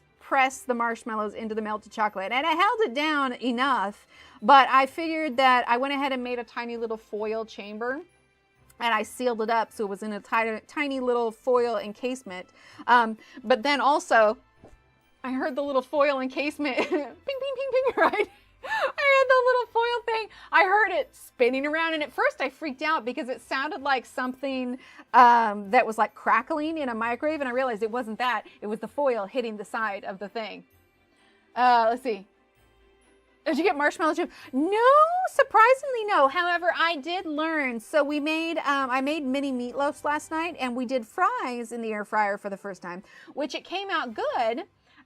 the marshmallows into the melted chocolate. And I held it down enough, but I figured that I went ahead and made a tiny little foil chamber and I sealed it up so it was in a tiny little foil encasement. But then also, I heard the little foil encasement, ping, ping, ping, ping, right? I had the little foil thing. I heard it spinning around, and at first I freaked out because it sounded like something that was like crackling in a microwave, and I realized it wasn't that. It was the foil hitting the side of the thing. Let's see. Did you get marshmallow chip? No, surprisingly no. However, I did learn. So we made, I made mini meatloafs last night, and we did fries in the air fryer for the first time, which it came out good.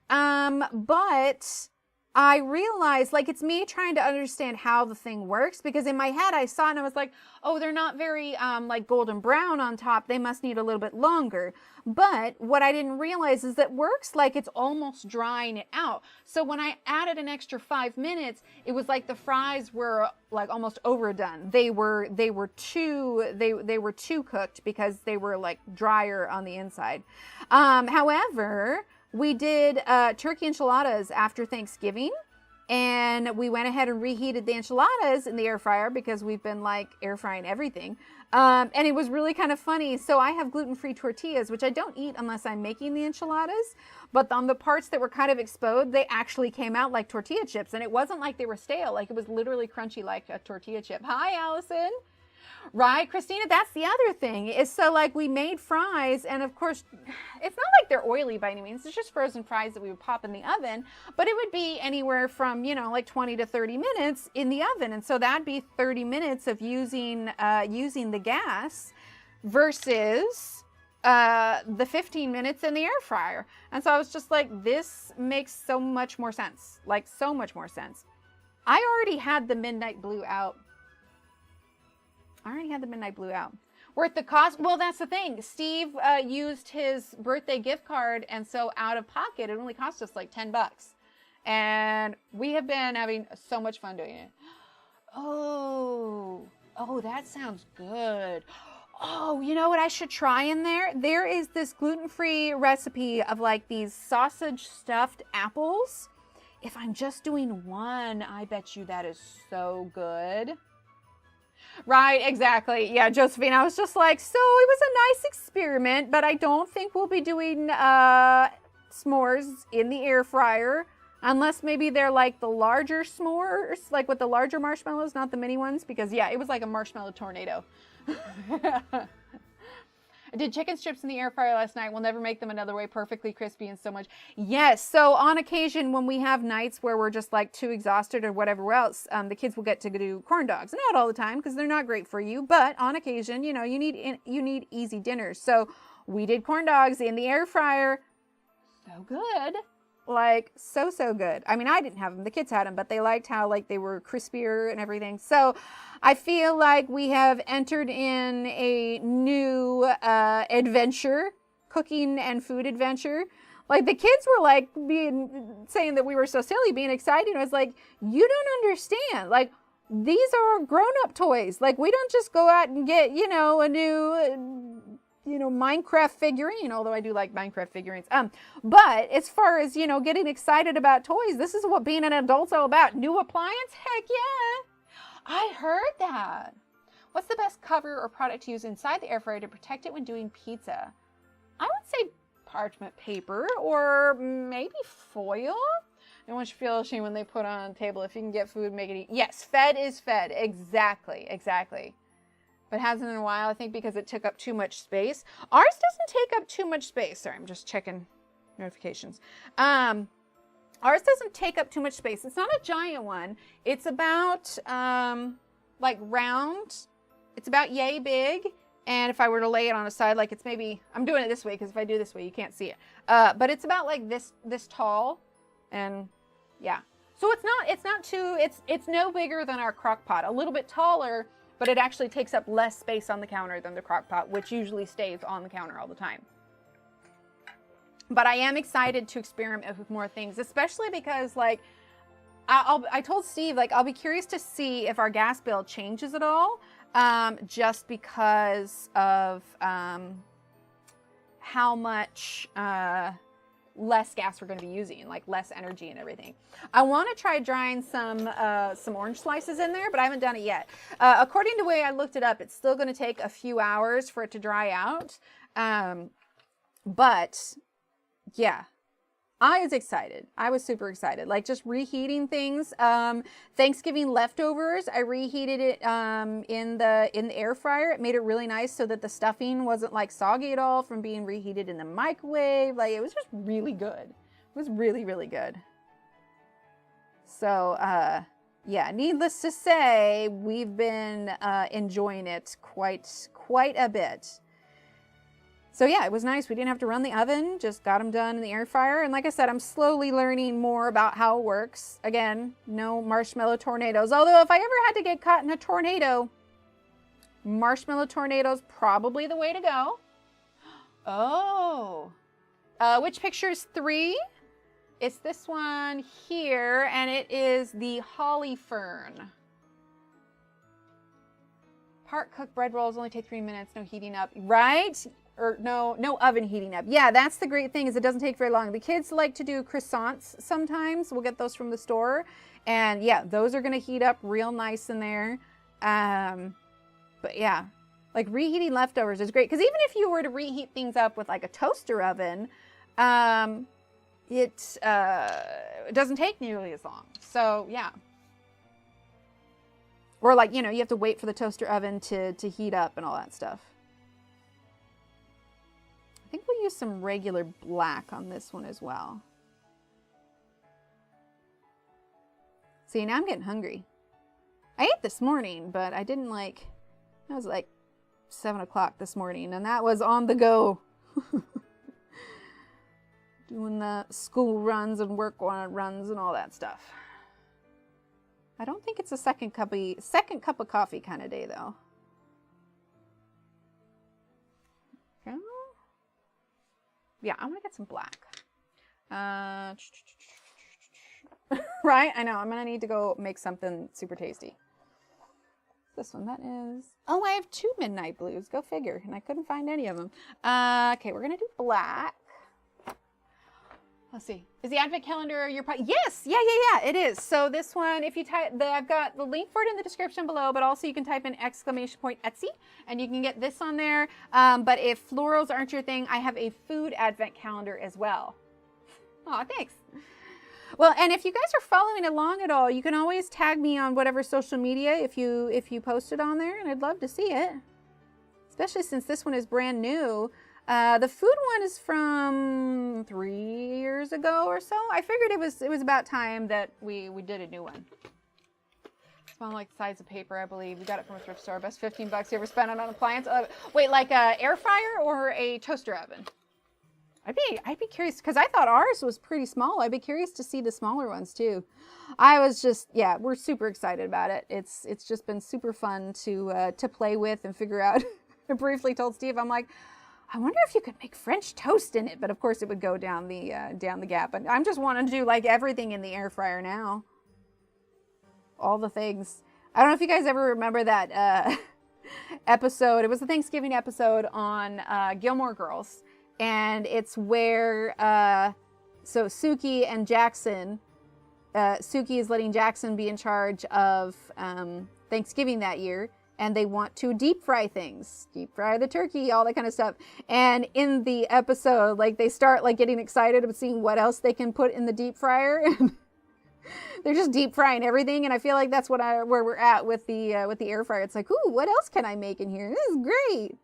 But I realized, like, it's me trying to understand how the thing works, because in my head I saw it and I was like, oh, they're not very like golden brown on top. They must need a little bit longer. But what I didn't realize is that works like it's almost drying it out. So when I added an extra 5 minutes, it was like the fries were like almost overdone. They were too cooked because they were like drier on the inside. However, we did turkey enchiladas after Thanksgiving, and we went ahead and reheated the enchiladas in the air fryer because we've been like air frying everything. And it was really kind of funny. So I have gluten-free tortillas, which I don't eat unless I'm making the enchiladas. But on the parts that were kind of exposed, they actually came out like tortilla chips. And it wasn't like they were stale. Like, it was literally crunchy like a tortilla chip. Hi, Allison. Right, Christina, that's the other thing. Is so like we made fries, and of course, it's not like they're oily by any means. It's just frozen fries that we would pop in the oven, but it would be anywhere from, you know, like 20 to 30 minutes in the oven. And so that'd be 30 minutes of using the gas versus the 15 minutes in the air fryer. And so I was just like, this makes so much more sense. Like, so much more sense. I already had the midnight blue out. Worth the cost? Well, that's the thing. Steve used his birthday gift card, and so out of pocket, it only cost us like $10. And we have been having so much fun doing it. Oh, that sounds good. Oh, you know what I should try in there? There is this gluten-free recipe of like these sausage stuffed apples. If I'm just doing one, I bet you that is so good. Right, exactly. Yeah, Josephine, I was just like, so it was a nice experiment, but I don't think we'll be doing s'mores in the air fryer, unless maybe they're like the larger s'mores, like with the larger marshmallows, not the mini ones, because yeah, it was like a marshmallow tornado. I did chicken strips in the air fryer last night. We'll never make them another way. Perfectly crispy and so much. Yes. So on occasion, when we have nights where we're just like too exhausted or whatever else, the kids will get to do corn dogs. Not all the time, because they're not great for you. But on occasion, you know, you need easy dinners. So we did corn dogs in the air fryer. So good. Like, so good. I mean, I didn't have them. The kids had them, but they liked how, like, they were crispier and everything. So I feel like we have entered in a new adventure, cooking and food adventure. Like, the kids were, like, saying that we were so silly, being excited. I was like, you don't understand. Like, these are grown-up toys. Like, we don't just go out and get, you know, a new... Minecraft figurine, although I do like Minecraft figurines. But as far as, you know, getting excited about toys, this is what being an adult's all about. New appliance? Heck yeah. I heard that. What's the best cover or product to use inside the air fryer to protect it when doing pizza? I would say parchment paper or maybe foil. No one should feel ashamed when they put on the table. If you can get food, make it eat. Yes, fed is fed. Exactly. But hasn't in a while, I think, because it took up too much space. Ours doesn't take up too much space. Sorry, I'm just checking notifications. Ours doesn't take up too much space. It's not a giant one. It's about like round. It's about yay big. And if I were to lay it on a side, like it's maybe, I'm doing it this way because if I do this way, you can't see it. But it's about like this tall, and yeah. So it's no bigger than our crock pot. A little bit taller. But it actually takes up less space on the counter than the crock pot, which usually stays on the counter all the time. But I am excited to experiment with more things, especially because, like, I told Steve, like, I'll be curious to see if our gas bill changes at all, just because of how much less gas we're going to be using, like less energy and everything. I want to try drying some orange slices in there, but I haven't done it yet. According to the way I looked it up, it's still going to take a few hours for it to dry out. But yeah, I was excited. I was super excited. Like just reheating things. Thanksgiving leftovers, I reheated it in the air fryer. It made it really nice so that the stuffing wasn't like soggy at all from being reheated in the microwave. Like it was just really good. It was really, really good. So yeah, needless to say, we've been enjoying it quite a bit. So yeah, it was nice. We didn't have to run the oven, just got them done in the air fryer. And like I said, I'm slowly learning more about how it works. Again, no marshmallow tornadoes. Although if I ever had to get caught in a tornado, marshmallow tornadoes probably the way to go. Oh, which picture is 3? It's this one here, and it is the holly fern. Part cooked bread rolls only take 3 minutes, no heating up, right? Or no oven heating up. Yeah, that's the great thing is it doesn't take very long. The kids like to do croissants sometimes. We'll get those from the store. And yeah, those are going to heat up real nice in there. But yeah, like reheating leftovers is great. Because even if you were to reheat things up with like a toaster oven, it doesn't take nearly as long. So yeah. Or like, you know, you have to wait for the toaster oven to heat up and all that stuff. I think we'll use some regular black on this one as well. See, now I'm getting hungry. I ate this morning, but I didn't like, that was like 7 o'clock this morning, and that was on the go. Doing the school runs and work runs and all that stuff. I don't think it's a second cup of coffee kind of day, though. Okay. Yeah, I want to get some black. Right? I know. I'm going to need to go make something super tasty. This one, that is... Oh, I have 2 midnight blues. Go figure. And I couldn't find any of them. Okay, we're going to do black. Let's see. Is the advent calendar your... Yes! Yeah, it is. So this one, if you type... I've got the link for it in the description below, but also you can type in !Etsy, and you can get this on there. But if florals aren't your thing, I have a food advent calendar as well. Aw, thanks. Well, and if you guys are following along at all, you can always tag me on whatever social media if you post it on there, and I'd love to see it. Especially since this one is brand new. The food one is from 3 years ago or so. I figured it was about time that we did a new one. Small like the size of paper, I believe. We got it from a thrift store. Best 15 bucks you ever spent on an appliance. Wait, like a air fryer or a toaster oven? I'd be curious because I thought ours was pretty small. I'd be curious to see the smaller ones too. I was just, yeah, we're super excited about it. It's just been super fun to play with and figure out. I briefly told Steve, I'm like, I wonder if you could make French toast in it, but of course it would go down the gap. But I'm just wanting to do like everything in the air fryer now. All the things. I don't know if you guys ever remember that episode. It was the Thanksgiving episode on Gilmore Girls. And it's where, so Suki and Jackson, Suki is letting Jackson be in charge of Thanksgiving that year. And they want to deep fry things, deep fry the turkey, all that kind of stuff. And in the episode, like they start like getting excited about seeing what else they can put in the deep fryer. And they're just deep frying everything. And I feel like that's where we're at with the air fryer. It's like, ooh, what else can I make in here? This is great.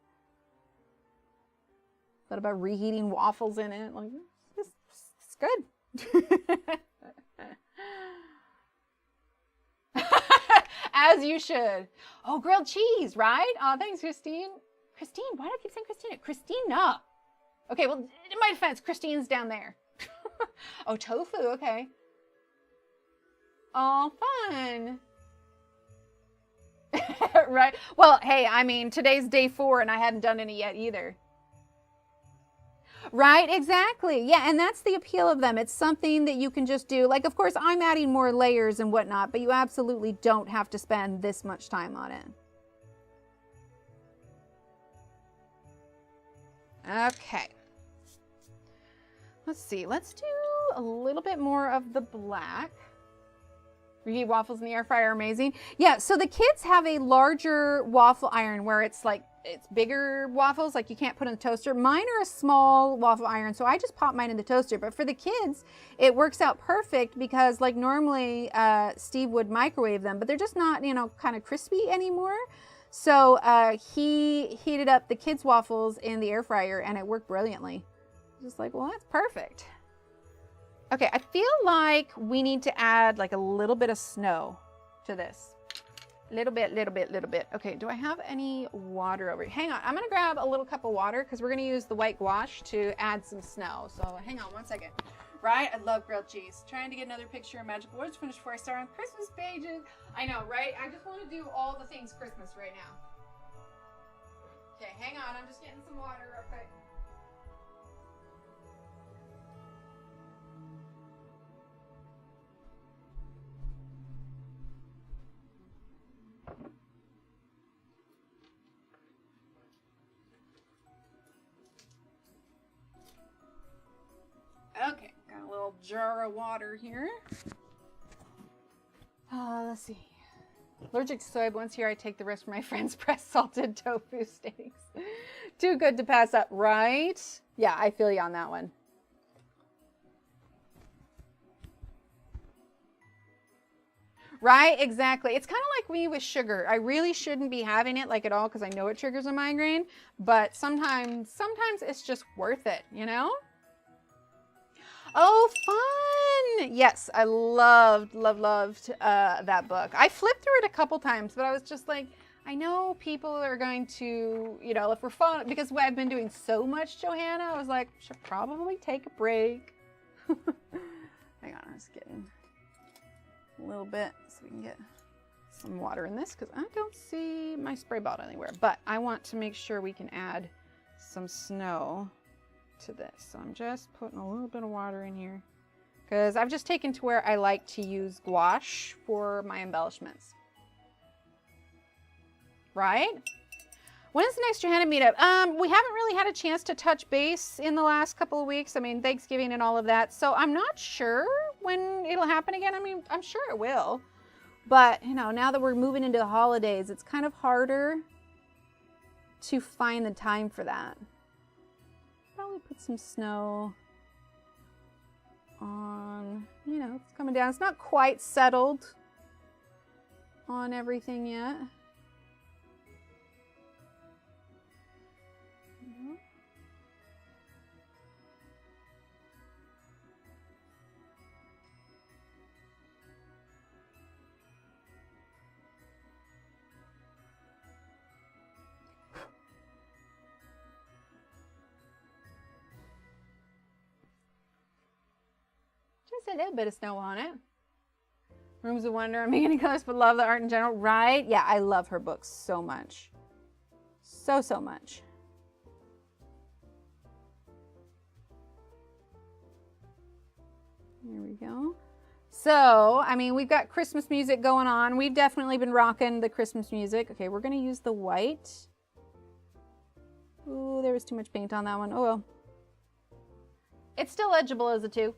Thought about reheating waffles in it. Like, it's good. As you should. Oh, grilled cheese, right? Oh, thanks, Christine. Christine, why do I keep saying Christina? Christina. Okay, well, in my defense, Christine's down there. Oh, tofu, okay. Oh, fun. Right? Well, hey, I mean, today's day 4 and I hadn't done any yet either. Right, exactly. Yeah, and that's the appeal of them. It's something that you can just do. Like, of course, I'm adding more layers and whatnot, but you absolutely don't have to spend this much time on it. Okay. Let's see. Let's do a little bit more of the black. Reheat waffles in the air fryer are amazing. Yeah, so the kids have a larger waffle iron where it's like it's bigger waffles, like you can't put in the toaster. Mine are a small waffle iron, so I just pop mine in the toaster. But for the kids, it works out perfect because like normally Steve would microwave them, but they're just not, you know, kind of crispy anymore. So he heated up the kids' waffles in the air fryer and it worked brilliantly. Just like, well, that's perfect. Okay, I feel like we need to add like a little bit of snow to this. Little bit. Okay, do I have any water over here? Hang on, I'm gonna grab a little cup of water because we're gonna use the white gouache to add some snow. So hang on 1 second. Right, I love grilled cheese. Trying to get another picture of magical words finished before I start on Christmas pages. I know, right? I just want to do all the things Christmas right now. Okay, hang on, I'm just getting some water real quick. Okay, got a little jar of water here. Let's see. Allergic to soy, but once here I take the risk for my friend's pressed salted tofu steaks. Too good to pass up, right? Yeah, I feel you on that one. Right, exactly. It's kind of like me with sugar. I really shouldn't be having it like at all because I know it triggers a migraine, but sometimes it's just worth it, you know? Oh, fun! Yes, I loved that book. I flipped through it a couple times, but I was just like, I know people are going to, you know, if we're following, because I've been doing so much Johanna, I was like, should probably take a break. Hang on, I'm just getting a little bit so we can get some water in this because I don't see my spray bottle anywhere, but I want to make sure we can add some snow to this. So I'm just putting a little bit of water in here because I've just taken to where I like to use gouache for my embellishments. Right? When's the next Johanna meetup? We haven't really had a chance to touch base in the last couple of weeks. I mean, Thanksgiving and all of that. So I'm not sure when it'll happen again. I mean, I'm sure it will. But, you know, now that we're moving into the holidays, it's kind of harder to find the time for that. Probably put some snow on, you know, it's coming down. It's not quite settled on everything yet. A little bit of snow on it. Rooms of Wonder, I'm making any colors, but love the art in general. Right? Yeah, I love her books so much. So much. There we go. So, I mean, we've got Christmas music going on. We've definitely been rocking the Christmas music. Okay, we're going to use the white. Ooh, there was too much paint on that one. Oh well. It's still legible as a 2.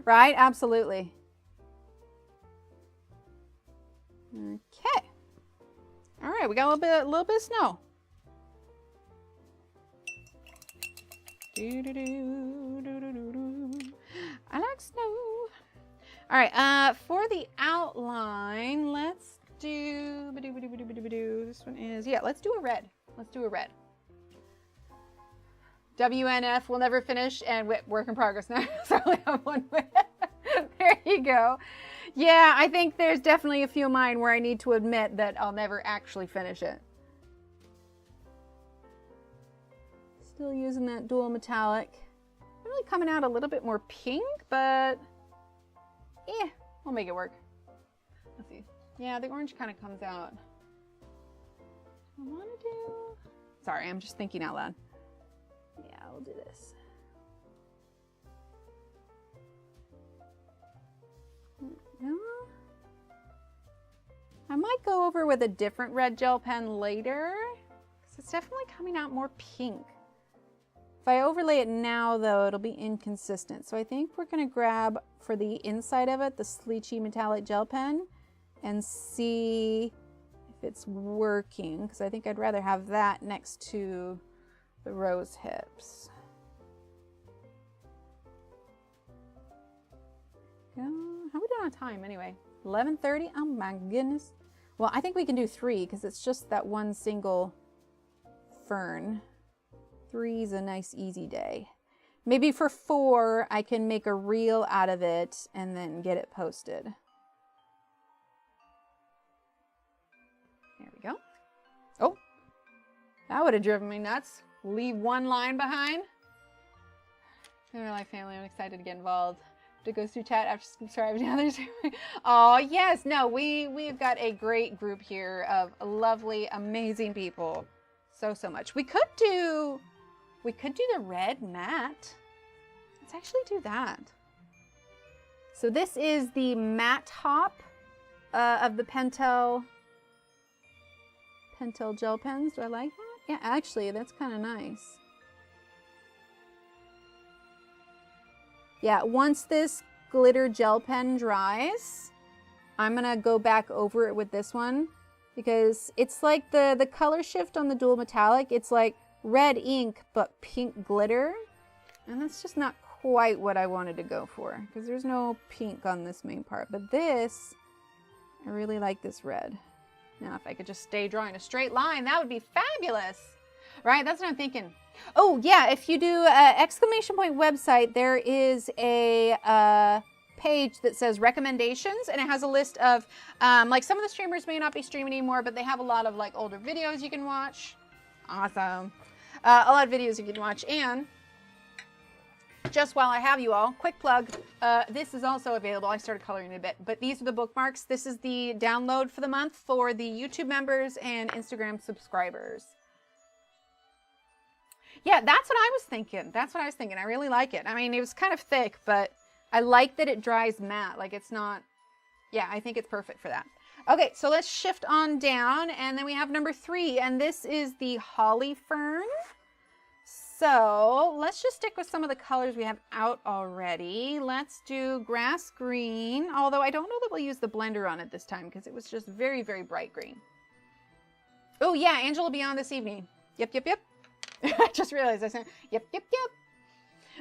Right? Absolutely. Okay. All right, we got a little bit of snow. I like snow. All right, for the outline, let's do this one is, yeah, let's do a red. Let's do a red. WNF will never finish, and work in progress now. So I only have one with. There you go. Yeah, I think there's definitely a few of mine where I need to admit that I'll never actually finish it. Still using that dual metallic. Really coming out a little bit more pink, but yeah, we'll make it work. Let's see. Yeah, the orange kind of comes out. I want to do... Sorry, I'm just thinking out loud. Yeah, we'll do this. No. I might go over with a different red gel pen later, because it's definitely coming out more pink. If I overlay it now, though, it'll be inconsistent. So I think we're going to grab, for the inside of it, the Sleechy metallic gel pen, and see if it's working, because I think I'd rather have that next to the rose hips. How are we doing on time anyway? 11:30? Oh my goodness. Well, I think we can do 3 because it's just that one single fern. 3 is a nice easy day. Maybe for 4, I can make a reel out of it and then get it posted. There we go. Oh, that would have driven me nuts. Leave one line behind. In real life family, I'm excited to get involved. To go through chat after subscribing to others. Oh yes, no, we've got a great group here of lovely, amazing people. So much. We could do the red matte. Let's actually do that. So this is the matte top of the Pentel gel pens. Do I like that? Yeah, actually, that's kind of nice. Yeah, once this glitter gel pen dries, I'm gonna go back over it with this one because it's like the color shift on the dual metallic. It's like red ink, but pink glitter. And that's just not quite what I wanted to go for because there's no pink on this main part. But this, I really like this red. Now, if I could just stay drawing a straight line, that would be fabulous, right? That's what I'm thinking. Oh yeah, if you do exclamation point website, there is a page that says recommendations, and it has a list of like some of the streamers may not be streaming anymore, but they have a lot of like older videos you can watch. Awesome. A lot of videos you can watch. And just while I have you all, quick plug, this is also available. I started coloring a bit, but these are the bookmarks. This is the download for the month for the YouTube members and Instagram subscribers. Yeah, that's what I was thinking. That's what I was thinking. I really like it. I mean, it was kind of thick, but I like that it dries matte. Like it's not, yeah, I think it's perfect for that. Okay, so let's shift on down, and then we have number 3, and this is the holly fern. So let's just stick with some of the colors we have out already. Let's do grass green, although I don't know that we'll use the blender on it this time because it was just very, very bright green. Oh yeah, Angela will be on this evening. Yep. I just realized I said, yep.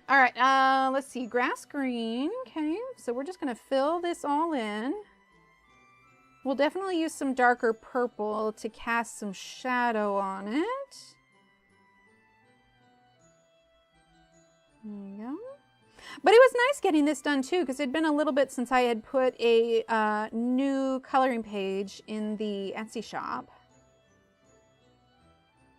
All right, let's see, grass green. Okay, so we're just gonna fill this all in. We'll definitely use some darker purple to cast some shadow on it. There you go. But it was nice getting this done too, because it'd been a little bit since I had put a new coloring page in the Etsy shop.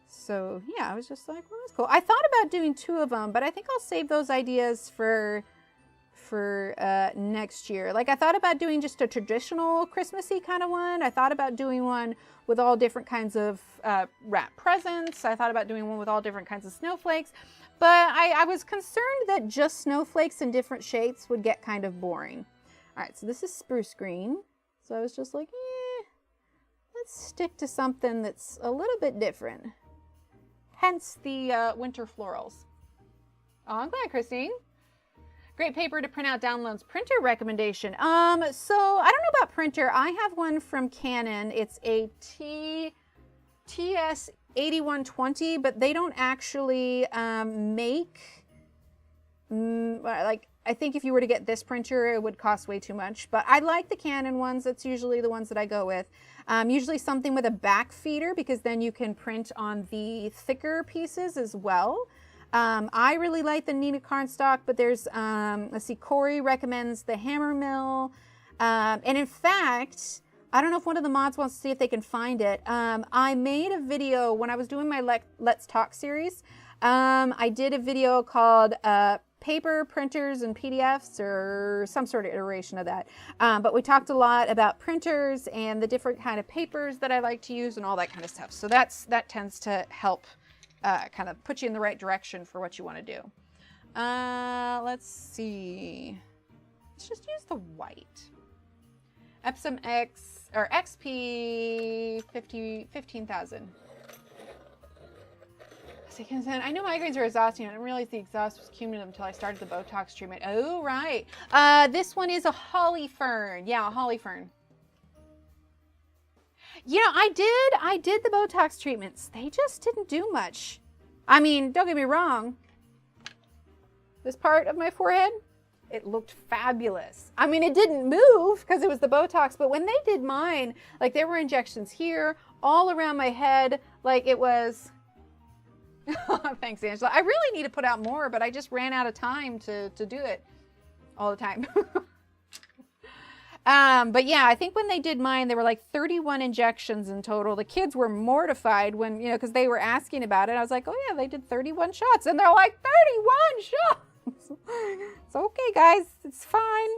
So yeah, I was just like, well, that's cool. I thought about doing 2 of them, but I think I'll save those ideas for next year. Like I thought about doing just a traditional Christmassy kind of one. I thought about doing one with all different kinds of wrap presents. I thought about doing one with all different kinds of snowflakes, but I was concerned that just snowflakes in different shapes would get kind of boring. All right, so this is spruce green. So I was just like, let's stick to something that's a little bit different. Hence the winter florals. Oh, I'm glad, Christine. Great paper to print out downloads. Printer recommendation. So I don't know about printer. I have one from Canon. It's a TS8120, but they don't actually make, like, I think if you were to get this printer, it would cost way too much. But I like the Canon ones. That's usually the ones that I go with. Usually something with a back feeder, because then you can print on the thicker pieces as well. I really like the Nina Carnstock, but there's, let's see, Corey recommends the Hammer Mill. And in fact, I don't know if one of the mods wants to see if they can find it. I made a video when I was doing my Let's Talk series. I did a video called Paper, Printers, and PDFs, or some sort of iteration of that. But we talked a lot about printers and the different kind of papers that I like to use and all that kind of stuff. So that tends to help kind of put you in the right direction for what you want to do. Let's see. Let's just use the white. Epsom X or XP 15,000. I know migraines are exhausting. I didn't realize the exhaust was cumulative until I started the Botox treatment. Oh, right. This one is a holly fern. Yeah, a holly fern. You know, I did the Botox treatments. They just didn't do much. I mean, don't get me wrong. This part of my forehead, it looked fabulous. I mean, it didn't move because it was the Botox, but when they did mine, like there were injections here, all around my head, like it was... Thanks, Angela. I really need to put out more, but I just ran out of time to do it all the time. But yeah, I think when they did mine, there were like 31 injections in total. The kids were mortified when, you know, because they were asking about it. I was like, oh yeah, they did 31 shots. And they're like, 31 shots. It's okay, guys. It's fine.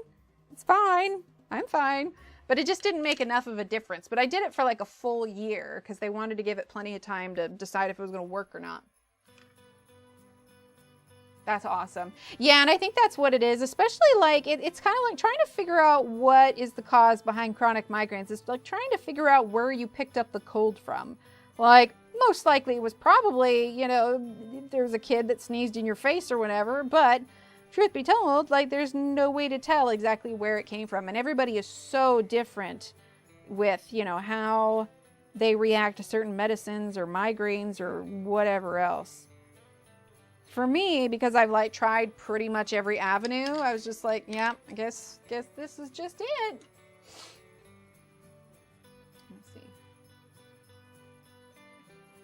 It's fine. I'm fine. But it just didn't make enough of a difference. But I did it for like a full year because they wanted to give it plenty of time to decide if it was going to work or not. That's awesome. Yeah, and I think that's what it is, especially like it's kind of like trying to figure out what is the cause behind chronic migraines. It's like trying to figure out where you picked up the cold from. Like, most likely it was probably, you know, there was a kid that sneezed in your face or whatever, but truth be told, like there's no way to tell exactly where it came from. And everybody is so different with, you know, how they react to certain medicines or migraines or whatever else. For me, because I've like tried pretty much every avenue, I was just like, yeah, I guess this is just it. Let's see.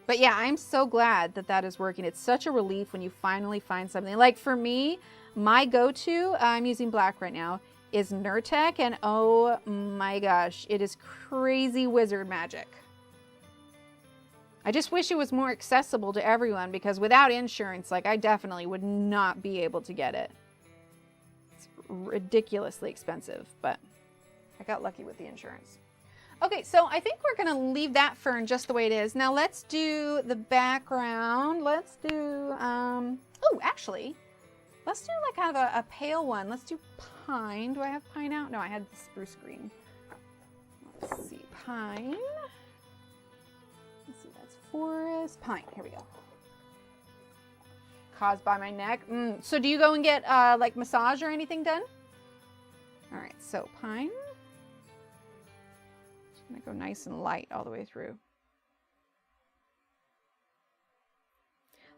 But yeah, I'm so glad that that is working. It's such a relief when you finally find something. Like for me, my go-to, I'm using black right now, is Nurtec, and oh my gosh, it is crazy wizard magic. I just wish it was more accessible to everyone, because without insurance, like I definitely would not be able to get it. It's ridiculously expensive, but I got lucky with the insurance. Okay, so I think we're gonna leave that fern just the way it is. Now let's do the background. Let's do, oh, actually, let's do like kind of a pale one. Let's do pine. Do I have pine out? No, I had the spruce green. Let's see, pine. Let's see, that's forest, pine. Here we go. Caused by my neck. So do you go and get like massage or anything done? All right, so pine. I'm gonna go nice and light all the way through.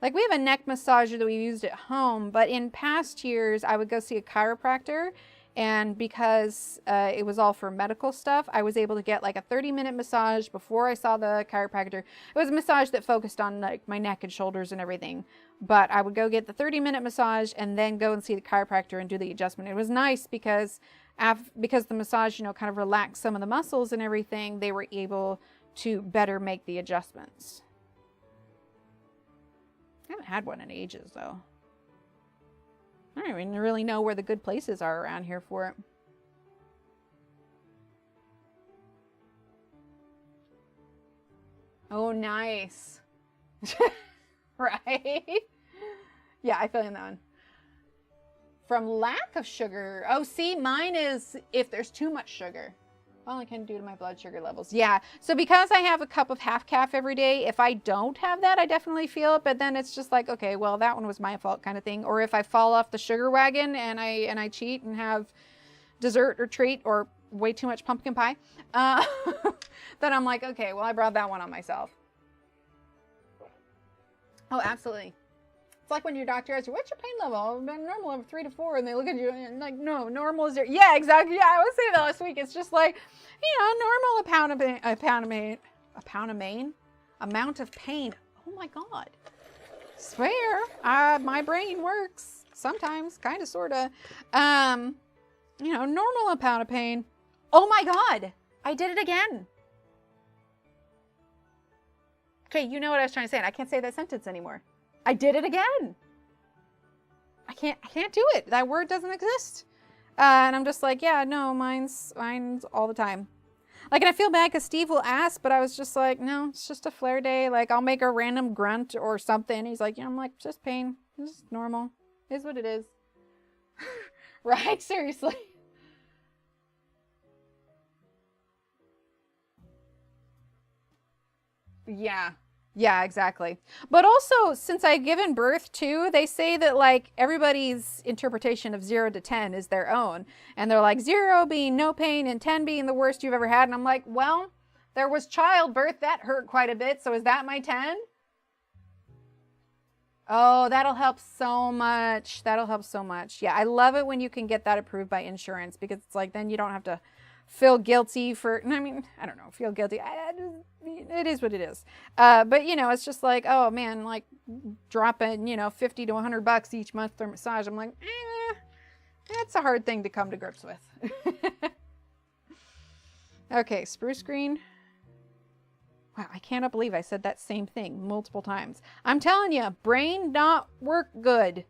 Like we have a neck massager that we used at home, but in past years I would go see a chiropractor, and because it was all for medical stuff, I was able to get like a 30-minute massage before I saw the chiropractor. It was a massage that focused on like my neck and shoulders and everything, but I would go get the 30-minute massage and then go and see the chiropractor and do the adjustment. It was nice because the massage, you know, kind of relaxed some of the muscles and everything, they were able to better make the adjustments. I haven't had one in ages, though. I don't even really know where the good places are around here for it. Oh, nice. Right? Yeah, I feel in that one. From lack of sugar. Oh, see, mine is if there's too much sugar. All I can do to my blood sugar levels. Yeah, so because I have a cup of half calf every day, if I don't have that, I definitely feel it, but then it's just like, okay, well, that one was my fault kind of thing. Or if I fall off the sugar wagon and I cheat and have dessert or treat or way too much pumpkin pie, then I'm like, okay, well, I brought that one on myself. Oh, absolutely. It's like when your doctor asks you, what's your pain level? Normal of 3 to 4, and they look at you and like, no, normal is 0. Yeah, exactly. Yeah, I was saying that last week. It's just like, you know, normal amount of pain. Oh my God. Swear, my brain works sometimes, kind of, sort of. You know, normal amount of pain. Oh my God, I did it again. Okay, you know what I was trying to say, and I can't say that sentence anymore. I did it again. I can't do it. That word doesn't exist. And I'm just like, yeah, no, mine's all the time. Like, and I feel bad because Steve will ask, but I was just like, no, it's just a flare day. Like, I'll make a random grunt or something. He's like, yeah, I'm like, just pain. It's just normal. It is what it is. Right? Seriously. Yeah. Yeah, exactly. But also, since I've given birth too, they say that like everybody's interpretation of 0 to 10 is their own. And they're like 0 being no pain and 10 being the worst you've ever had. And I'm like, well, There was childbirth. That hurt quite a bit. So is that my 10? Oh, that'll help so much. That'll help so much. Yeah, I love it when you can get that approved by insurance, because it's like then you don't have to feel guilty for, I mean, I don't know, feel guilty. It is what it is. But, you know, it's just like, oh, man, like dropping, you know, 50 to 100 bucks each month for massage. I'm like, that's a hard thing to come to grips with. Okay, spruce green. Wow, I cannot believe I said that same thing multiple times. I'm telling you, brain not work good.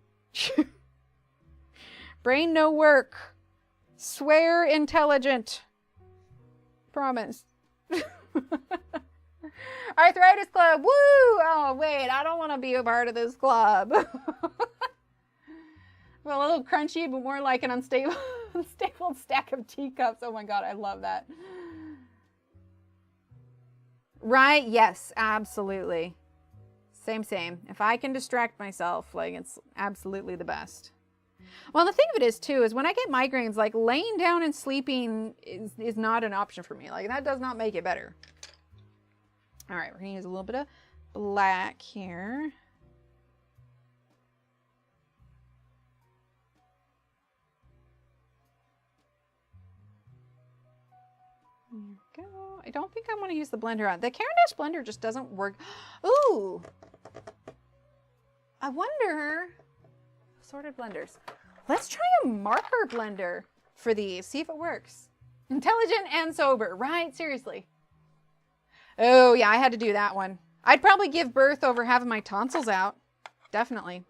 Brain no work. Swear intelligent. Promise. Arthritis club. Woo! Oh, wait, I don't want to be a part of this club. Well, a little crunchy, but more like an unstable stack of teacups. Oh my God, I love that. Right? Yes, absolutely. Same. If I can distract myself, like, it's absolutely the best. Well, the thing of it is, too, is when I get migraines, like, laying down and sleeping is not an option for me. Like, that does not make it better. All right, we're going to use a little bit of black here. There we go. I don't think I want to use the blender on. The Caran d'Ache blender just doesn't work. Ooh. I wonder. Assorted blenders. Let's try a marker blender for these. See if it works. Intelligent and sober. Right? Seriously. Oh, yeah. I had to do that one. I'd probably give birth over having my tonsils out. Definitely.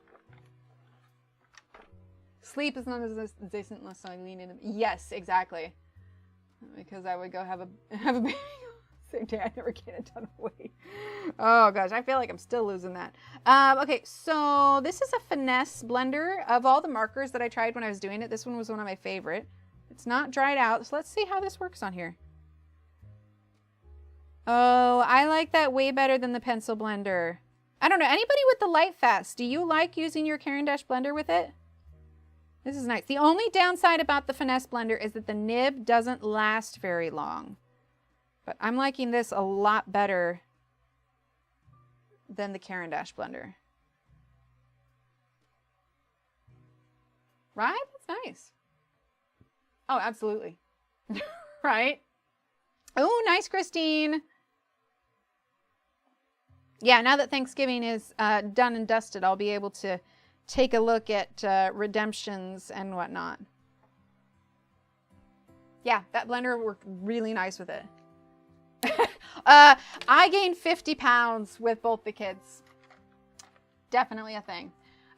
Sleep is not as decent unless I lean in. Yes, exactly. Because I would go have a baby. Same day, I never gained a ton of weight. Oh gosh, I feel like I'm still losing that. Okay, so this is a finesse blender. Of all the markers that I tried when I was doing it, this one was one of my favorite. It's not dried out, so let's see how this works on here. Oh, I like that way better than the pencil blender. I don't know, anybody with the Lightfast, do you like using your Caran d'Ache blender with it? This is nice. The only downside about the finesse blender is that the nib doesn't last very long. But I'm liking this a lot better than the Caran d'Ache blender. Right? That's nice. Oh, absolutely. Right? Oh, nice, Christine. Yeah, now that Thanksgiving is done and dusted, I'll be able to take a look at redemptions and whatnot. Yeah, that blender worked really nice with it. I gained 50 pounds with both the kids. Definitely a thing.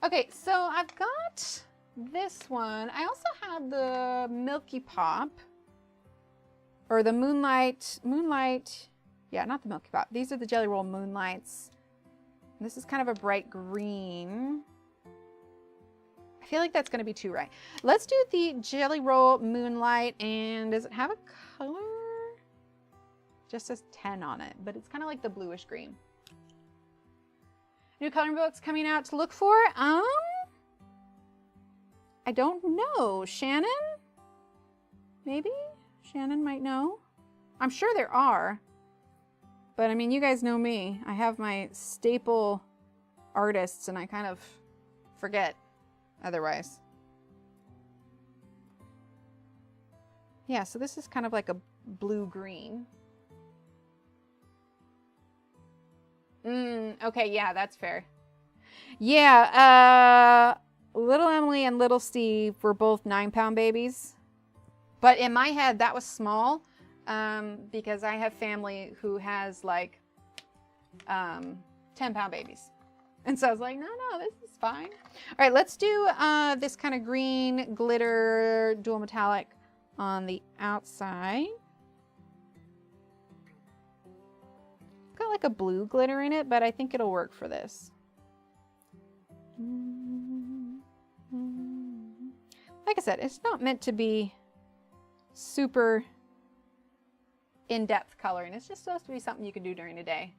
Okay, so I've got this one. I also have the Milky Pop. Or the Moonlight. Yeah, not the Milky Pop. These are the Jelly Roll Moonlights. This is kind of a bright green. I feel like that's going to be too bright. Let's do the Jelly Roll Moonlight. And does it have a color? Just says 10 on it, but it's kind of like the bluish green. New coloring books coming out to look for. I don't know. Shannon? Maybe? Shannon might know. I'm sure there are. But I mean, you guys know me. I have my staple artists and I kind of forget otherwise. Yeah, so this is kind of like a blue-green. Okay, yeah, that's fair. Yeah, little Emily and little Steve were both 9-pound babies. But in my head, that was small because I have family who has like 10-pound babies. And so I was like, no, this is fine. All right, let's do this kind of green glitter dual metallic on the outside. It's got like a blue glitter in it, but I think it'll work for this. Like I said, it's not meant to be super in-depth coloring. It's just supposed to be something you can do during the day.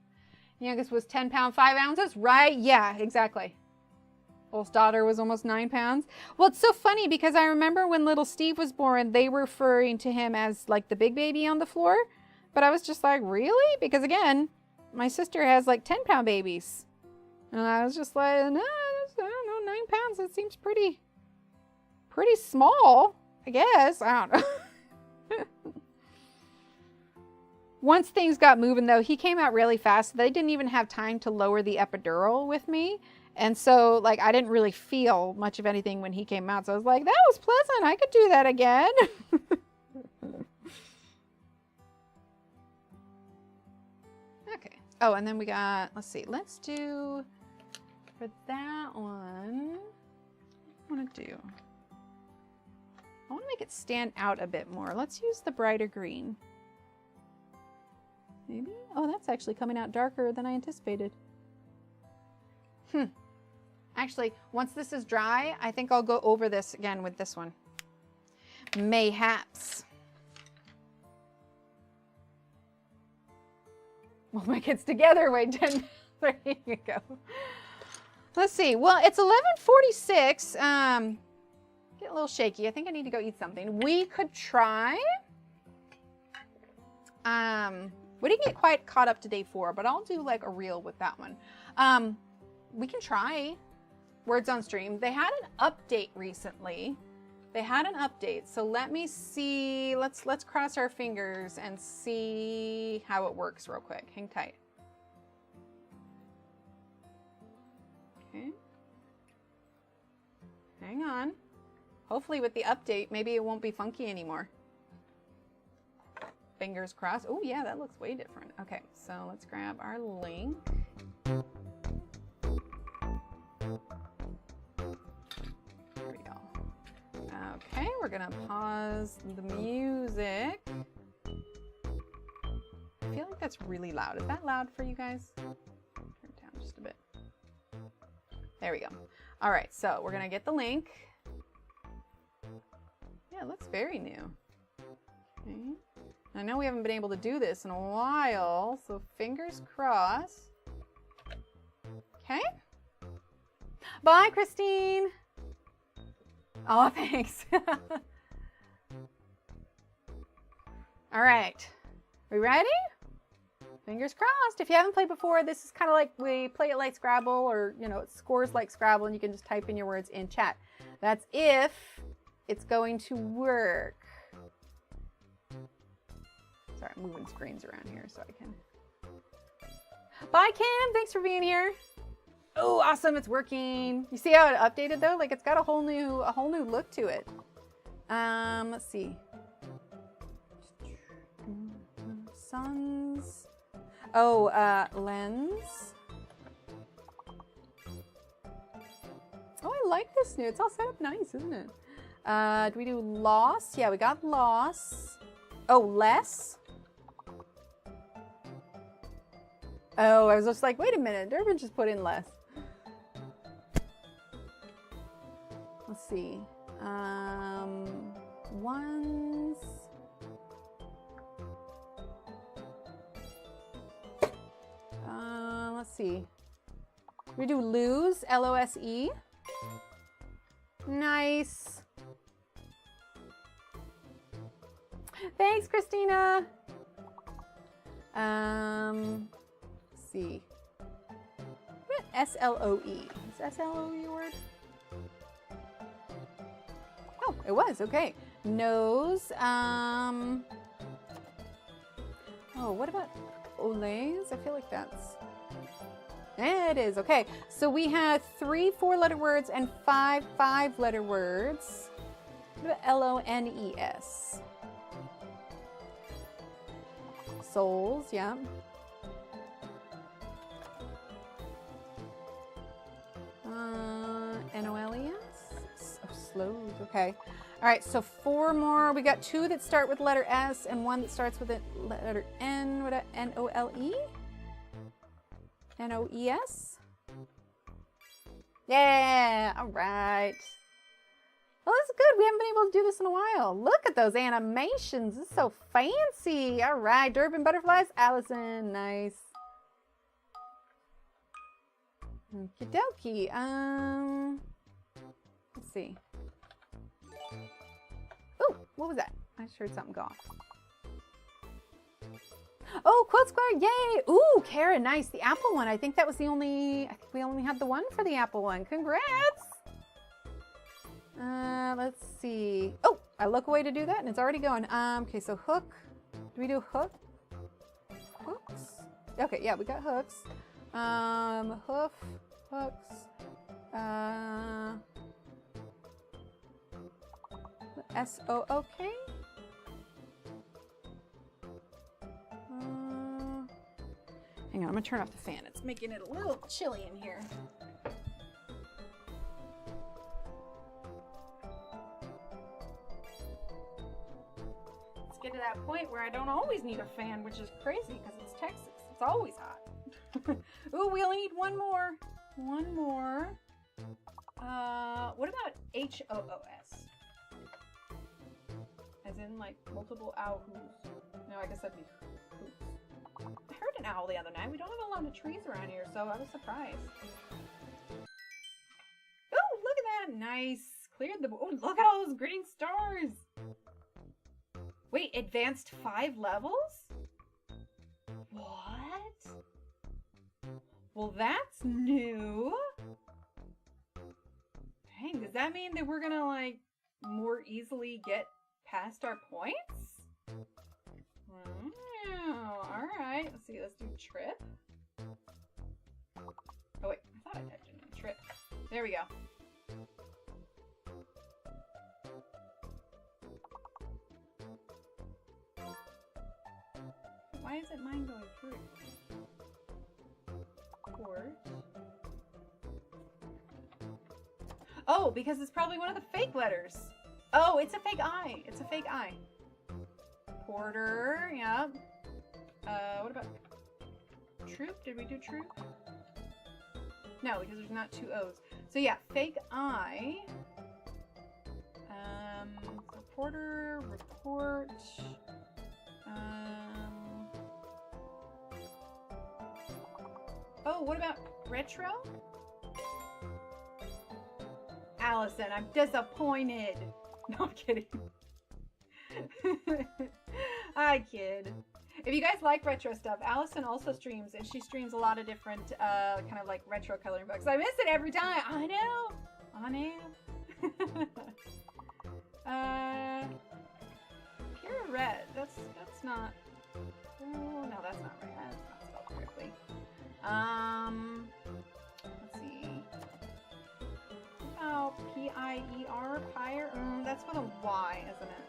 Youngest was 10 pounds, 5 ounces, right? Yeah, exactly. Oldest daughter was almost 9 pounds. Well, it's so funny because I remember when little Steve was born, they were referring to him as like the big baby on the floor
But I was just like, really? Because again, my sister has like 10-pound babies. And I was just like, no, I don't know, 9 pounds, that seems pretty small, I guess. I don't know. Once things got moving though, he came out really fast. They didn't even have time to lower the epidural with me. And so like, I didn't really feel much of anything when he came out. So I was like, that was pleasant. I could do that again. Okay. Oh, and then we got, let's see, let's do for that one. What do I want to do? I want to make it stand out a bit more. Let's use the brighter green. Maybe? Oh, that's actually coming out darker than I anticipated. Actually, once this is dry, I think I'll go over this again with this one. Mayhaps. We'll make it together. Wait, 10. There you go. Let's see. Well, it's 11:46. Get a little shaky. I think I need to go eat something. We could try. We didn't get quite caught up to day 4, but I'll do like a reel with that one. We can try Words on Stream. They had an update recently. So let me see. Let's cross our fingers and see how it works real quick. Hang tight. Okay. Hang on. Hopefully with the update, maybe it won't be funky anymore. Fingers crossed. Oh yeah, that looks way different. Okay, so let's grab our link. There we go. Okay, we're gonna pause the music. I feel like that's really loud. Is that loud for you guys? Turn it down just a bit. There we go. All right, so we're gonna get the link. Yeah, it looks very new. Okay. I know we haven't been able to do this in a while, so fingers crossed. Okay. Bye, Christine. Oh, thanks. All right. We ready? Fingers crossed. If you haven't played before, this is kind of like we play it like Scrabble, or, you know, it scores like Scrabble, and you can just type in your words in chat. That's if it's going to work. Sorry, I'm moving screens around here so I can. Bye, Kim. Thanks for being here. Oh, awesome. It's working. You see how it updated though? Like it's got a whole new look to it. Let's see. Suns. Oh, lens. Oh, I like this new. It's all set up nice, isn't it? Do we do loss? Yeah, we got loss. Oh, less. Oh, I was just like, wait a minute, Derwent just put in less. Let's see. Ones. Let's see. We do lose, L-O-S-E. Nice. Thanks, Christina. Let's see. What S-L-O-E? Is S-L-O-E a word? Oh, it was. Okay. Nose. Oh, what about Olays? I feel like that's... It is. Okay. So we had 3 4-letter words and 5 5-letter words. What about L-O-N-E-S? Souls, yeah. N-O-L-E-S? Oh, slows, okay. All right, so 4 more. We got 2 that start with letter S and 1 that starts with the letter N. What about N-O-L-E? N-O-E-S? Yeah, all right. Well, that's good. We haven't been able to do this in a while. Look at those animations. This is so fancy. All right, Durban Butterflies. Allison, nice. Okie dokie. Let's see. Oh, what was that? I just heard something go off. Oh, Quilt Square, yay! Ooh, Kara, nice. The apple one. I think we only had the one for the apple one. Congrats! Let's see. Oh, I look away to do that and it's already going. Okay, so hook. Do we do hook? Hooks? Okay, yeah, we got hooks. Hoof, hooks. S-O-O-K? Hang on, I'm gonna turn off the fan. It's making it a little chilly in here. Let's get to that point where I don't always need a fan, which is crazy because it's Texas. It's always hot. Ooh, we only need one more. One more. What about H-O-O-S? As in, like, multiple owls. No, I guess that'd be hoops. I heard an owl the other night. We don't have a lot of trees around here, so I was surprised. Oh, look at that. Nice. Cleared the... Oh, look at all those green stars. Wait, advanced 5 levels? What? Well, that's new. Dang, does that mean that we're gonna, like, more easily get past our points? Wow, alright. Let's see, let's do trip. Oh wait, I thought I typed in trip. There we go. Why isn't mine going through? Court. Oh, because it's probably one of the fake letters. Oh, it's a fake I. It's a fake I. Porter, yeah. What about troop? Did we do troop? No, because there's not 2 O's. So yeah, fake I. Reporter, report. Oh, what about retro? Allison, I'm disappointed. No, I'm kidding. I kid. If you guys like retro stuff, Allison also streams, and she streams a lot of different kind of like retro coloring books. I miss it every time. I know. I know. Pure red. That's not. Oh no, that's not right. That's not spelled correctly. Let's see. Oh, P-I-E-R, Pyre. That's with a Y, isn't it?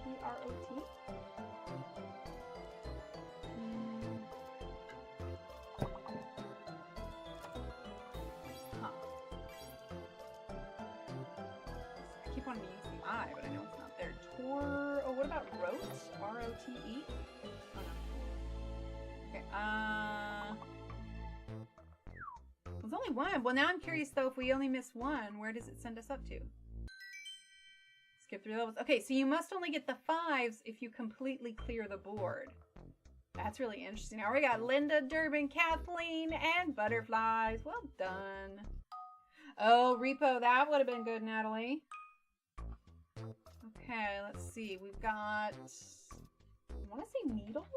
P-R-O-T? Huh. I keep wanting to use the I, but I know it's not there. Tor. Oh, what about Rote? R-O-T-E? Oh, no. Okay, there's only one. Well, now I'm curious, though, if we only miss one, where does it send us up to? Skip 3 levels. Okay, so you must only get the 5s if you completely clear the board. That's really interesting. Now we got Linda, Durbin, Kathleen, and Butterflies. Well done. Oh, Repo, that would have been good, Natalie. Okay, let's see. We've got... I want to say needles?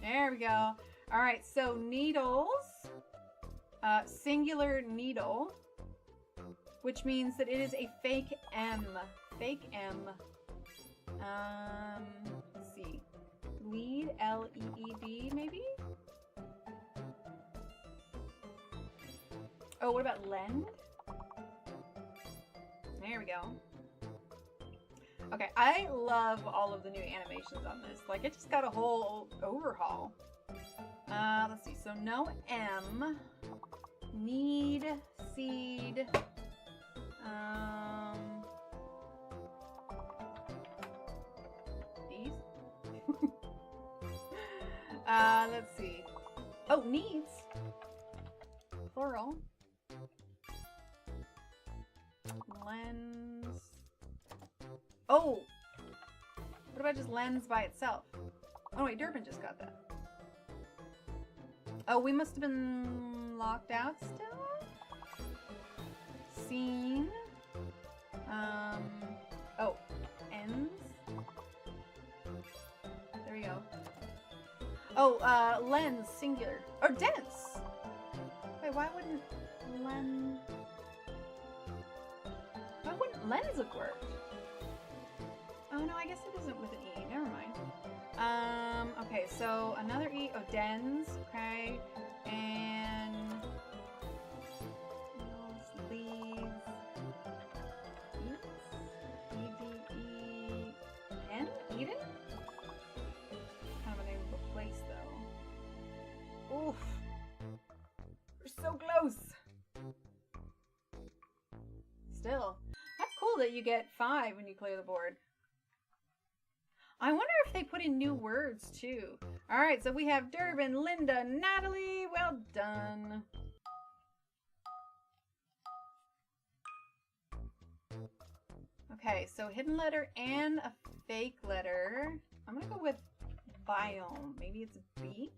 There we go. All right, so needles, singular needle, which means that it is a fake M. Fake M. Let's see. Lead, L-E-E-D, maybe? Oh, what about lend? There we go. Okay, I love all of the new animations on this. Like, it just got a whole overhaul. Let's see. So, no M. Need, seed. These? Let's see. Oh, needs. Floral. Lens. Oh! What about just lens by itself? Oh wait, Durbin just got that. Oh, we must have been locked out still? Scene. Oh, ends. There we go. Oh, lens, singular. Or dense. Wait, why wouldn't lens have worked? Oh no, I guess it isn't with an E. Never mind. Okay, so another E. Oh, dens. Okay, and leaves. E-D-E-N? Eden? Kind of a name of a place, though. Oof. We're so close. Still. That's cool that you get 5 when you clear the board. I wonder if they put in new words, too. Alright, so we have Derwent, Linda, Natalie. Well done. Okay, so hidden letter and a fake letter. I'm gonna go with biome. Maybe it's a B?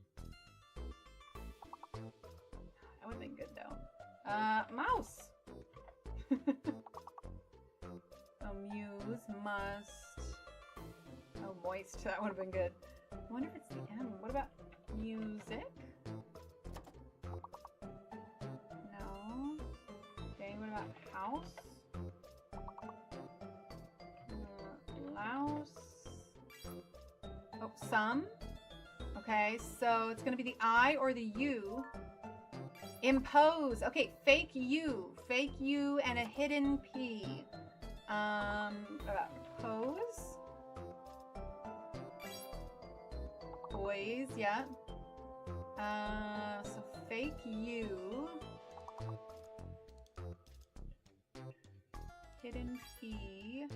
That would have been good, though. Mouse. Oh, muse, must. Oh, moist. That would have been good. I wonder if it's the M. What about music? No. Okay, what about house? Louse. Oh, some. Okay, so it's going to be the I or the U. Impose. Okay, fake U. Fake U and a hidden P. Pose. Boys, yeah. So fake U. Hidden P.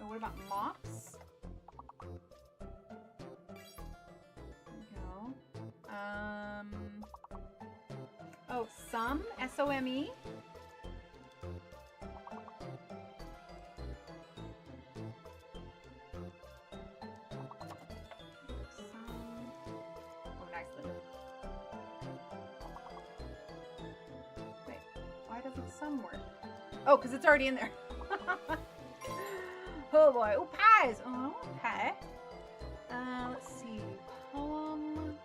Oh, what about mops? There we go. Oh, some. S-O-M-E. Some work. Oh, because it's already in there. Oh boy. Oh, pies. Oh, okay. Let's see. Poem.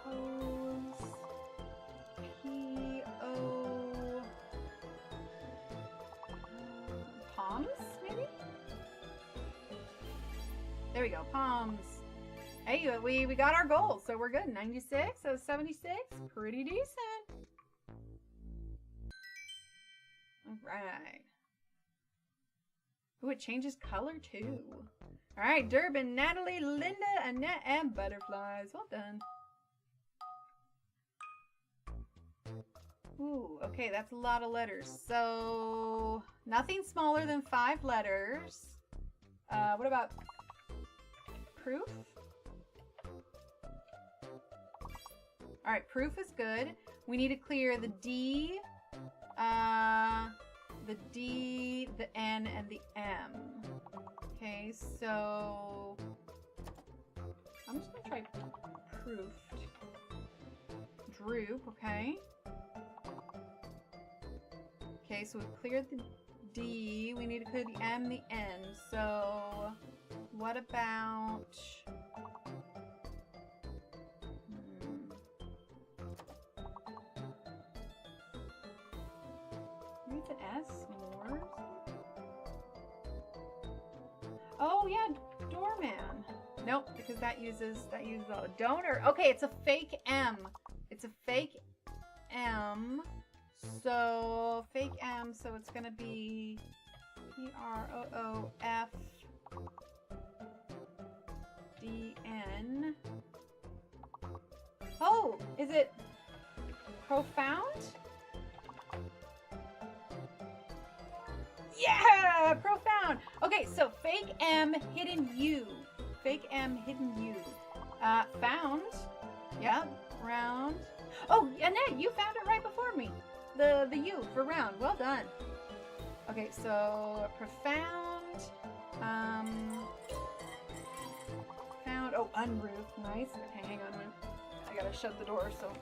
Pose. P-O. Palms, maybe? There we go. Palms. Hey, we got our goal, so we're good. 96, so 76. Pretty decent. Alright. Ooh, it changes color too. Alright, Derwent, Natalie, Linda, Annette, and butterflies. Well done. Ooh, okay, that's a lot of letters. So, nothing smaller than 5 letters. What about proof? Alright, proof is good. We need to clear the D, the D, the N, and the M. Okay, so I'm just gonna try proofed. Droop, okay. Okay, so we've cleared the D. We need to clear the M, the N. So what about maybe it's an S? More? Oh yeah, doorman. Nope, because that uses a donor. Okay, it's a fake M. It's a fake M. So fake M. So it's gonna be PROOFDN. Oh, is it profound? Yeah, profound. Okay, so fake M, hidden U. Fake M, hidden U. Found. Yeah, round. Oh, Annette, you found it right before me. The U for round. Well done. Okay, so profound. Found. Oh, unroof. Nice. Okay, hang on a minute. I gotta shut the door so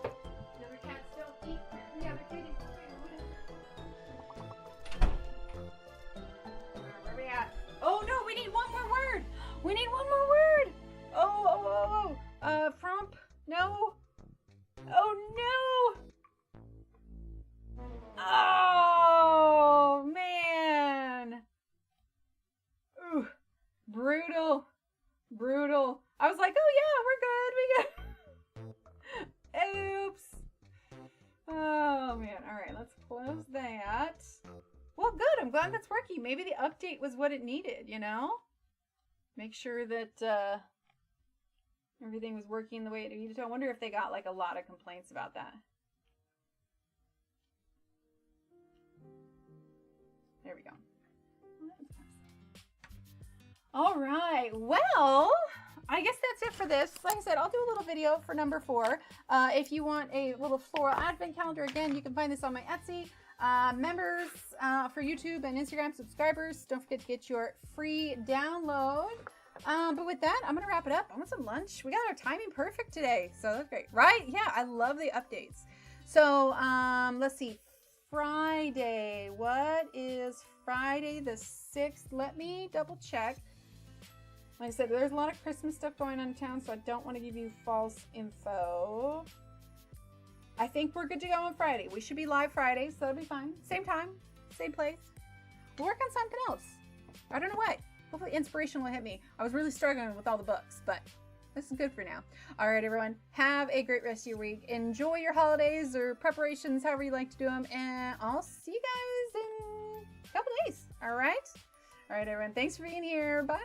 the other cats don't eat the other kitties' food. Where are we at? Oh no, we need one more word. We need one more word. Frump. No. Oh no. Oh man. Ooh, brutal. I was like, oh yeah, we're good. Oops. Oh man. All right, let's close that. Well, good. I'm glad that's working. Maybe the update was what it needed, you know? Make sure that everything was working the way it needed to. I wonder if they got like a lot of complaints about that. There we go. All right. Well, I guess that's it for this. Like I said, I'll do a little video for number 4. If you want a little floral advent calendar, again, you can find this on my Etsy. Members for YouTube and Instagram subscribers, don't forget to get your free download. But with that, I'm gonna wrap it up. I want some lunch. We got our timing perfect today, so that's great, right? Yeah, I love the updates. So let's see, Friday. What is Friday the 6th? Let me double check. Like I said, there's a lot of Christmas stuff going on in town, so I don't want to give you false info. I think we're good to go on Friday. We should be live Friday, so that'll be fine. Same time, same place. We'll work on something else. I don't know what. Hopefully inspiration will hit me. I was really struggling with all the books, but this is good for now. All right, everyone. Have a great rest of your week. Enjoy your holidays or preparations, however you like to do them. And I'll see you guys in a couple days. All right? All right, everyone. Thanks for being here. Bye.